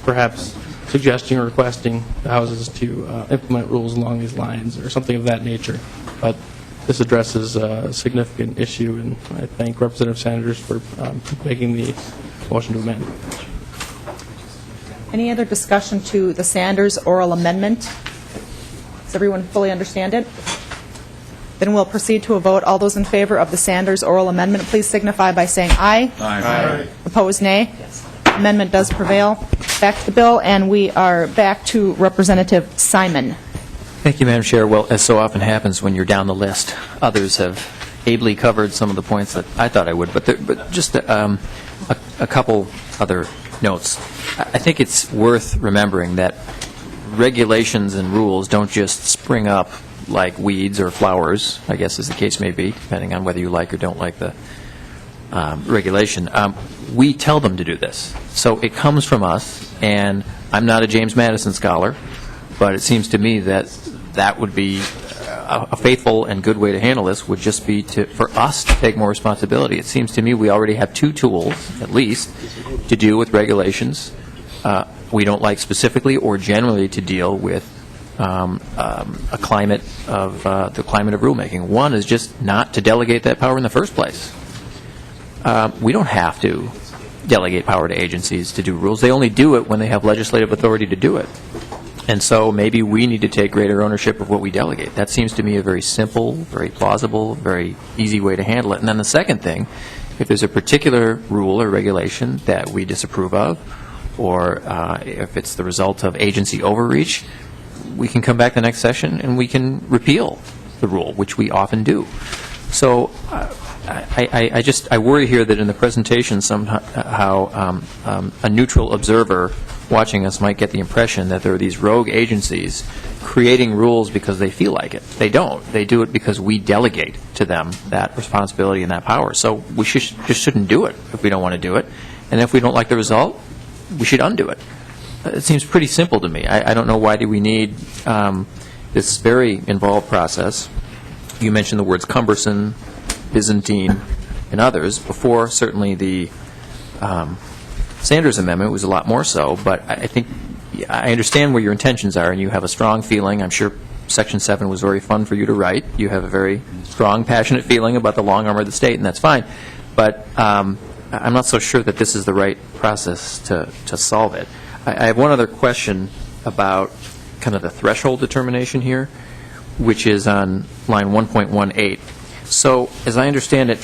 H: perhaps suggesting or requesting the houses to implement rules along these lines or something of that nature. But this addresses a significant issue, and I thank Representative Sanders for making the motion to amend.
A: Any other discussion to the Sanders oral amendment? Does everyone fully understand it? Then we'll proceed to a vote. All those in favor of the Sanders oral amendment, please signify by saying aye.
E: Aye.
A: Opposed, nay. Amendment does prevail. Back to the bill, and we are back to Representative Simon.
G: Thank you, Madam Chair. Well, as so often happens when you're down the list, others have ably covered some of the points that I thought I would, but just a couple other notes. I think it's worth remembering that regulations and rules don't just spring up like weeds or flowers, I guess as the case may be, depending on whether you like or don't like the regulation. We tell them to do this. So it comes from us, and I'm not a James Madison scholar, but it seems to me that that would be a faithful and good way to handle this would just be for us to take more responsibility. It seems to me we already have two tools, at least, to deal with regulations we don't like specifically or generally to deal with a climate of the climate of rulemaking. One is just not to delegate that power in the first place. We don't have to delegate power to agencies to do rules. They only do it when they have legislative authority to do it. And so maybe we need to take greater ownership of what we delegate. That seems to me a very simple, very plausible, very easy way to handle it. And then the second thing, if there's a particular rule or regulation that we disapprove of, or if it's the result of agency overreach, we can come back the next session and we can repeal the rule, which we often do. So I worry here that in the presentation somehow a neutral observer watching us might get the impression that there are these rogue agencies creating rules because they feel like it. They don't. They do it because we delegate to them that responsibility and that power. So we just shouldn't do it if we don't want to do it. And if we don't like the result, we should undo it. It seems pretty simple to me. I don't know why do we need this very involved process. You mentioned the words cumbersome, Byzantine, and others. Before, certainly, the Sanders Amendment was a lot more so, but I think I understand where your intentions are, and you have a strong feeling. I'm sure Section 7 was very fun for you to write. You have a very strong, passionate feeling about the long arm of the state, and that's fine. But I'm not so sure that this is the right process to solve it. I have one other question about kind of the threshold determination here, which is on line 1.18. So, as I understand it,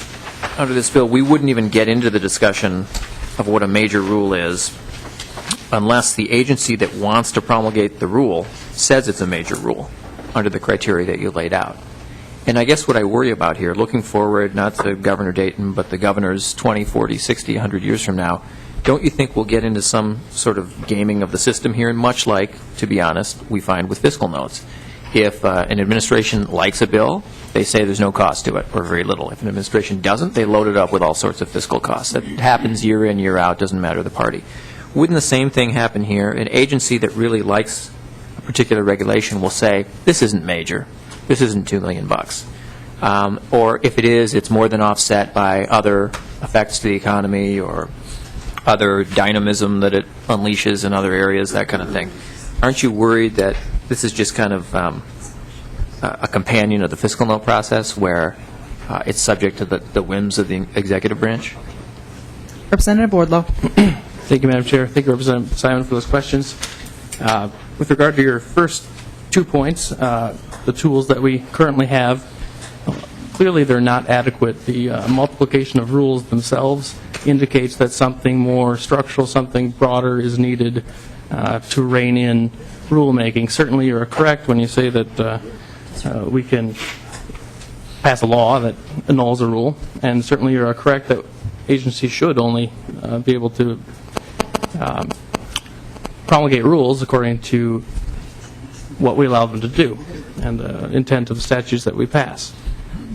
G: under this bill, we wouldn't even get into the discussion of what a major rule is unless the agency that wants to promulgate the rule says it's a major rule under the criteria that you laid out. And I guess what I worry about here, looking forward, not to Governor Dayton, but the governors 20, 40, 60, 100 years from now, don't you think we'll get into some sort of gaming of the system here, much like, to be honest, we find with fiscal notes? If an administration likes a bill, they say there's no cost to it, or very little. If an administration doesn't, they load it up with all sorts of fiscal costs. That happens year in, year out, doesn't matter the party. Wouldn't the same thing happen here? An agency that really likes a particular regulation will say, this isn't major, this isn't $2 million. Or if it is, it's more than offset by other effects to the economy or other dynamism that it unleashes in other areas, that kind of thing. Aren't you worried that this is just kind of a companion of the fiscal note process where it's subject to the whims of the executive branch?
A: Representative Wardlow.
H: Thank you, Madam Chair. Thank you, Representative Simon, for those questions. With regard to your first 2 points, the tools that we currently have, clearly they're not adequate. The multiplication of rules themselves indicates that something more structural, something broader is needed to rein in rulemaking. Certainly you're correct when you say that we can pass a law that annuls a rule, and certainly you're correct that agencies should only be able to promulgate rules according to what we allow them to do and the intent of the statutes that we pass.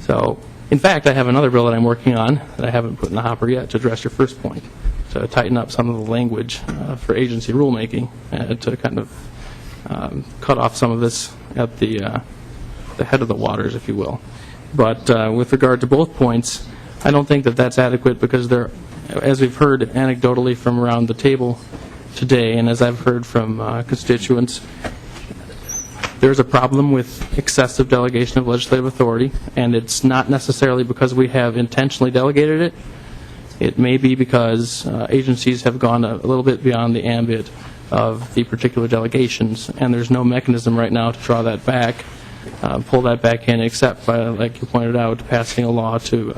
H: So, in fact, I have another bill that I'm working on that I haven't put in the hopper yet to address your first point, to tighten up some of the language for agency rulemaking and to kind of cut off some of this at the head of the waters, if you will. But with regard to both points, I don't think that that's adequate because there, as we've heard anecdotally from around the table today, and as I've heard from constituents, there's a problem with excessive delegation of legislative authority, and it's not necessarily because we have intentionally delegated it. It may be because agencies have gone a little bit beyond the ambit of the particular delegations, and there's no mechanism right now to draw that back, pull that back in, except by, like you pointed out, passing a law to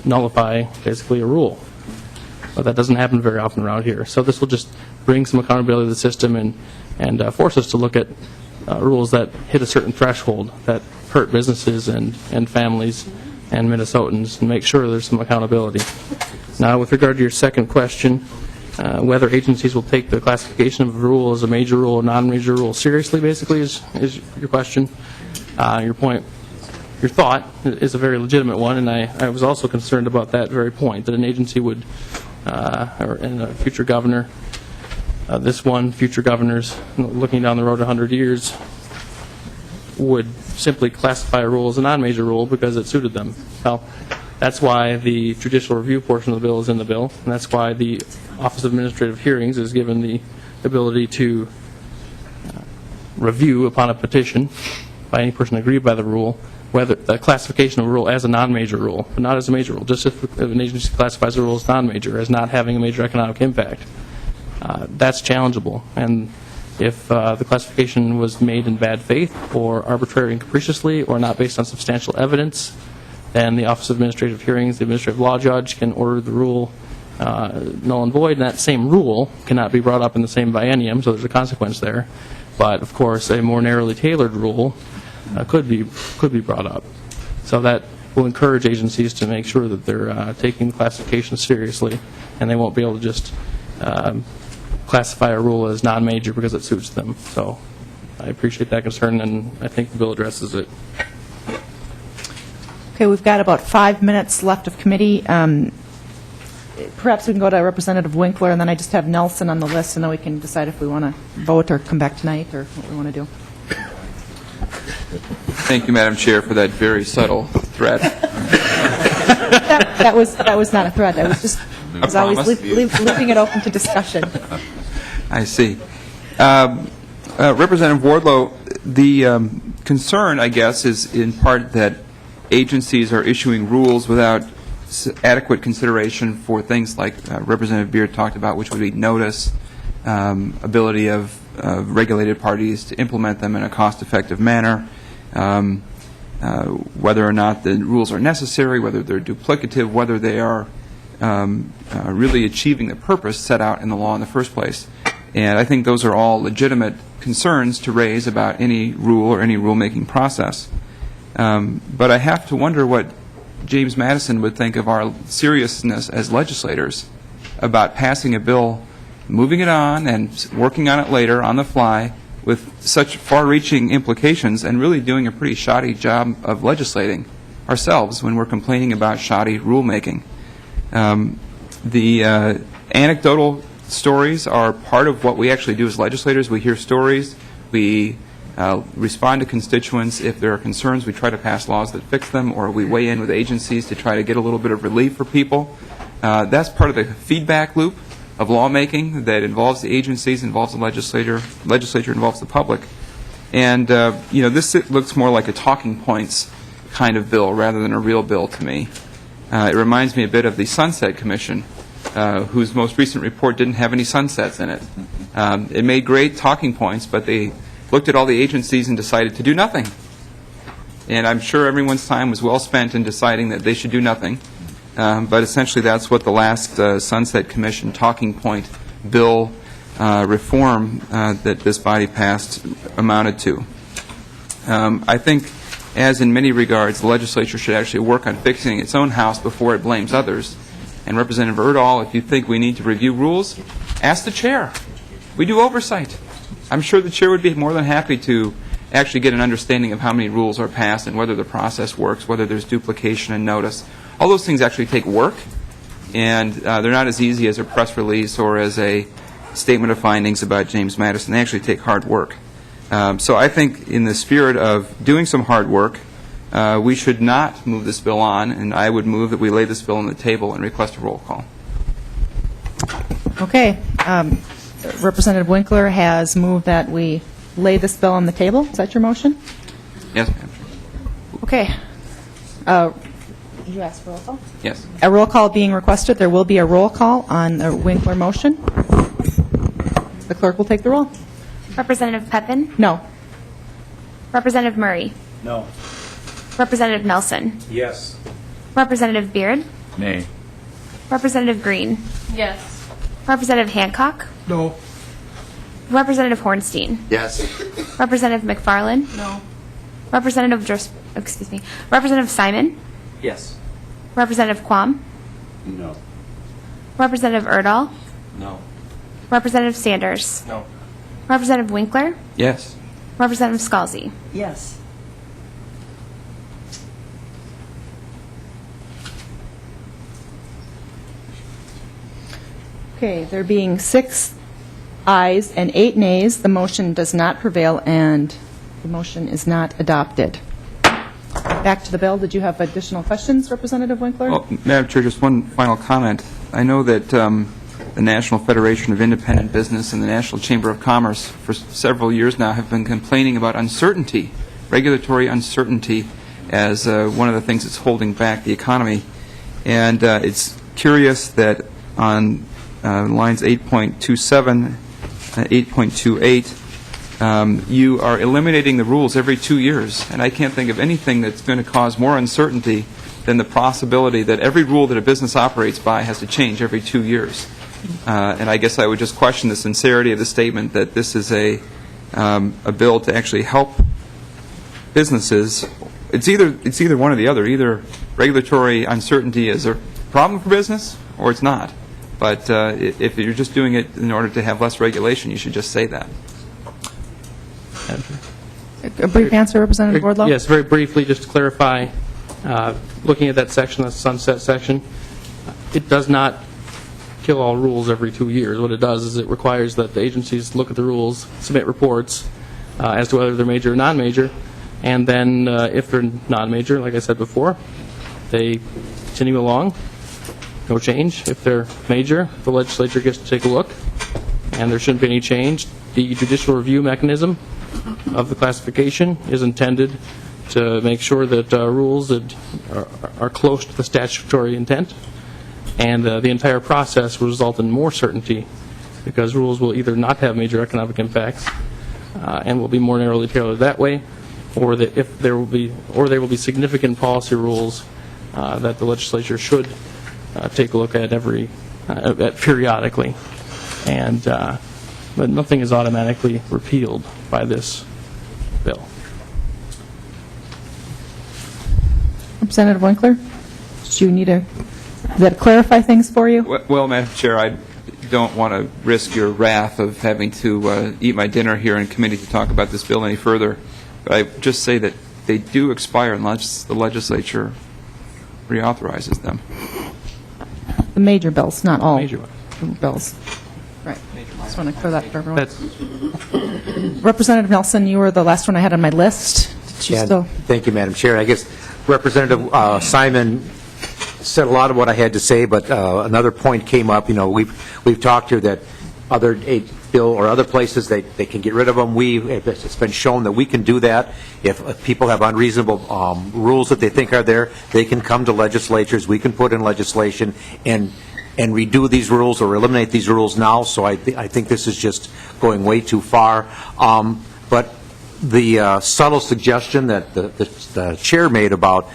H: nullify basically a rule. But that doesn't happen very often around here. So this will just bring some accountability to the system and force us to look at rules that hit a certain threshold that hurt businesses and families and Minnesotans and make sure there's some accountability. Now, with regard to your second question, whether agencies will take the classification of a rule as a major rule or non-major rule seriously, basically, is your question. Your point, your thought is a very legitimate one, and I was also concerned about that very point, that an agency would, and a future governor, this one, future governors, looking down the road 100 years, would simply classify a rule as a non-major rule because it suited them. Well, that's why the judicial review portion of the bill is in the bill, and that's why the Office of Administrative Hearings is given the ability to review upon a petition by any person aggrieved by the rule, whether the classification of a rule as a non-major rule, but not as a major rule, just if an agency classifies a rule as non-major, as not having a major economic impact. That's challengeable. And if the classification was made in bad faith or arbitrary and capriciously or not based on substantial evidence, then the Office of Administrative Hearings, the administrative law judge, can order the rule null and void, and that same rule cannot be brought up in the same biennium, so there's a consequence there. But, of course, a more narrowly tailored rule could be brought up. So that will encourage agencies to make sure that they're taking the classification seriously, and they won't be able to just classify a rule as non-major because it suits them. So I appreciate that concern, and I think the bill addresses it.
A: Okay, we've got about 5 minutes left of committee. Perhaps we can go to Representative Winkler, and then I just have Nelson on the list, and then we can decide if we want to vote or come back tonight or what we want to do.
Q: Thank you, Madam Chair, for that very subtle threat.
A: That was not a threat. I was always leaving it open to discussion.
Q: I see. Representative Wardlow, the concern, I guess, is in part that agencies are issuing rules without adequate consideration for things like Representative Beard talked about, which would be notice, ability of regulated parties to implement them in a cost-effective manner, whether or not the rules are necessary, whether they're duplicative, whether they are really achieving the purpose set out in the law in the first place. And I think those are all legitimate concerns to raise about any rule or any rulemaking process. But I have to wonder what James Madison would think of our seriousness as legislators about passing a bill, moving it on, and working on it later on the fly with such far-reaching implications and really doing a pretty shoddy job of legislating ourselves when we're complaining about shoddy rulemaking. The anecdotal stories are part of what we actually do as legislators. We hear stories. We respond to constituents. If there are concerns, we try to pass laws that fix them, or we weigh in with agencies to try to get a little bit of relief for people. That's part of the feedback loop of lawmaking that involves the agencies, involves the legislature involves the public. And, this looks more like a talking points kind of bill rather than a real bill to me. It reminds me a bit of the Sunset Commission, whose most recent report didn't have any sunsets in it. It made great talking points, but they looked at all the agencies and decided to do nothing. And I'm sure everyone's time was well spent in deciding that they should do nothing. But essentially that's what the last Sunset Commission talking point bill reform that this body passed amounted to. I think, as in many regards, the legislature should actually work on fixing its own house before it blames others. And Representative Erdahl, if you think we need to review rules, ask the chair. We do oversight. I'm sure the chair would be more than happy to actually get an understanding of how many rules are passed and whether the process works, whether there's duplication and notice. All those things actually take work, and they're not as easy as a press release or as a statement of findings about James Madison. They actually take hard work. So I think in the spirit of doing some hard work, we should not move this bill on, and I would move that we lay this bill on the table and request a roll call.
A: Okay. Representative Winkler has moved that we lay this bill on the table. Is that your motion?
Q: Yes, ma'am.
A: Okay. You asked for a roll call?
Q: Yes.
A: A roll call being requested. There will be a roll call on the Winkler motion. The clerk will take the roll.
R: Representative Pepin?
A: No.
R: Representative Murray?
J: No.
R: Representative Nelson?
J: Yes.
R: Representative Beard?
E: Nay.
R: Representative Green?
S: Yes.
R: Representative Hancock?
J: No.
R: Representative Hornstein?
F: Yes.
R: Representative McFarland?
S: No.
R: Representative Simon?
J: Yes.
R: Representative Quam?
J: No.
R: Representative Erdahl?
J: No.
R: Representative Sanders?
J: No.
R: Representative Winkler?
Q: Yes.
R: Representative Scalzi?
I: Yes.
A: Okay, there being 6 ayes and 8 nays, the motion does not prevail and the motion is not adopted. Back to the bill. Did you have additional questions, Representative Winkler?
Q: Well, Madam Chair, just one final comment. I know that the National Federation of Independent Business and the National Chamber of Commerce for several years now have been complaining about uncertainty, regulatory uncertainty, as one of the things that's holding back the economy. And it's curious that on lines 8.27, 8.28, you are eliminating the rules every 2 years. And I can't think of anything that's going to cause more uncertainty than the possibility that every rule that a business operates by has to change every 2 years. And I guess I would just question the sincerity of the statement that this is a bill to actually help businesses. It's either one or the other. Either regulatory uncertainty is a problem for business, or it's not. But if you're just doing it in order to have less regulation, you should just say that.
A: A brief answer, Representative Wardlow?
H: Yes, very briefly, just to clarify, looking at that section, the sunset section, it does not kill all rules every 2 years. What it does is it requires that the agencies look at the rules, submit reports as to whether they're major or non-major, and then if they're non-major, like I said before, they continue along, no change. If they're major, the legislature gets to take a look, and there shouldn't be any change. The judicial review mechanism of the classification is intended to make sure that rules that are close to the statutory intent, and the entire process will result in more certainty, because rules will either not have major economic impacts and will be more narrowly tailored that way, or that if there will be significant policy rules that the legislature should take a look at periodically, and but nothing is automatically repealed by this bill.
A: Representative Winkler, did you need did that clarify things for you?
Q: Well, Madam Chair, I don't want to risk your wrath of having to eat my dinner here in committee to talk about this bill any further. But I just say that they do expire unless the legislature reauthorizes them.
A: The major bills, not all
H: Major
A: bills. Right. Just want to clear that for everyone. Representative Nelson, you were the last one I had on my list. Did you still?
C: Thank you, Madam Chair. I guess Representative Simon said a lot of what I had to say, but another point came up. You know, we've talked here that other bill or other places they can get rid of them. It's been shown that we can do that. If people have unreasonable rules that they think are there, they can come to legislatures. We can put in legislation and redo these rules or eliminate these rules now. So I think this is just going way too far. But the subtle suggestion that the chair made about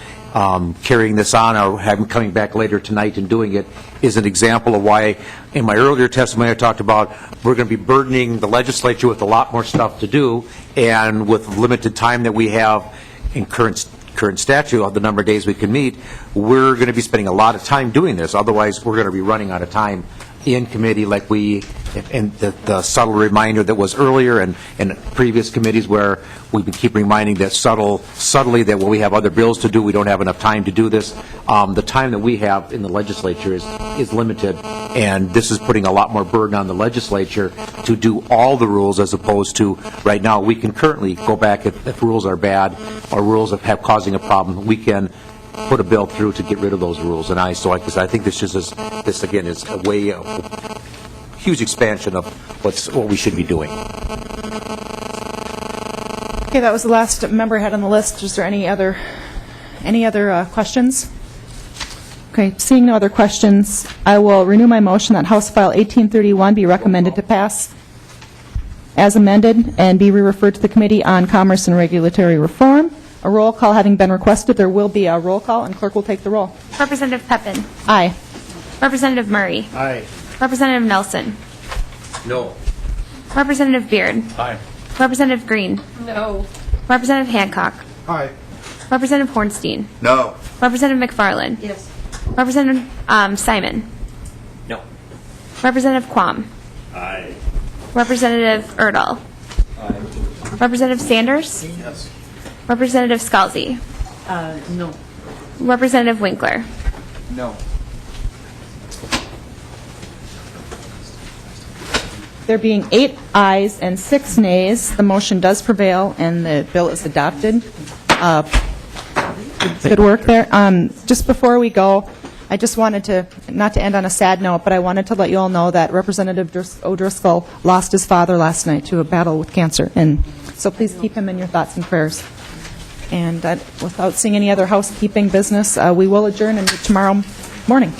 C: carrying this on or having coming back later tonight and doing it is an example of why in my earlier testimony I talked about we're going to be burdening the legislature with a lot more stuff to do, and with limited time that we have in current statute of the number of days we can meet, we're going to be spending a lot of time doing this. Otherwise, we're going to be running out of time in committee, like and the subtle reminder that was earlier and previous committees where we keep reminding that subtly that when we have other bills to do, we don't have enough time to do this. The time that we have in the legislature is limited, and this is putting a lot more burden on the legislature to do all the rules, as opposed to right now we can currently go back if rules are bad or rules have causing a problem, we can put a bill through to get rid of those rules. And I think this again is a huge expansion of what we should be doing.
A: Okay, that was the last member I had on the list. Is there any other questions? Okay, seeing no other questions, I will renew my motion that House File 1831 be recommended to pass as amended and be re-referred to the Committee on Commerce and Regulatory Reform. A roll call having been requested, there will be a roll call, and clerk will take the roll.
R: Representative Pepin.
A: Aye.
R: Representative Murray.
C: Aye.
R: Representative Nelson.
C: No.
R: Representative Beard.
C: Aye.
R: Representative Green.
K: No.
R: Representative Hancock.
C: Aye.
R: Representative Hornstein.
N: No.
R: Representative McFarland.
K: Yes.
R: Representative Simon.
C: No.
R: Representative Quam.
C: Aye.
R: Representative Erdahl.
C: Aye.
R: Representative Sanders.
C: Yes.
R: Representative Scalzi.
K: No.
R: Representative Winkler.
Q: No.
A: There being 8 ayes and 6 nays, the motion does prevail and the bill is adopted. Good work there. Just before we go, I just wanted to, not to end on a sad note, but I wanted to let you all know that Representative O'Driscoll lost his father last night to a battle with cancer, and so please keep him in your thoughts and prayers. And without seeing any other housekeeping business, we will adjourn and meet tomorrow morning.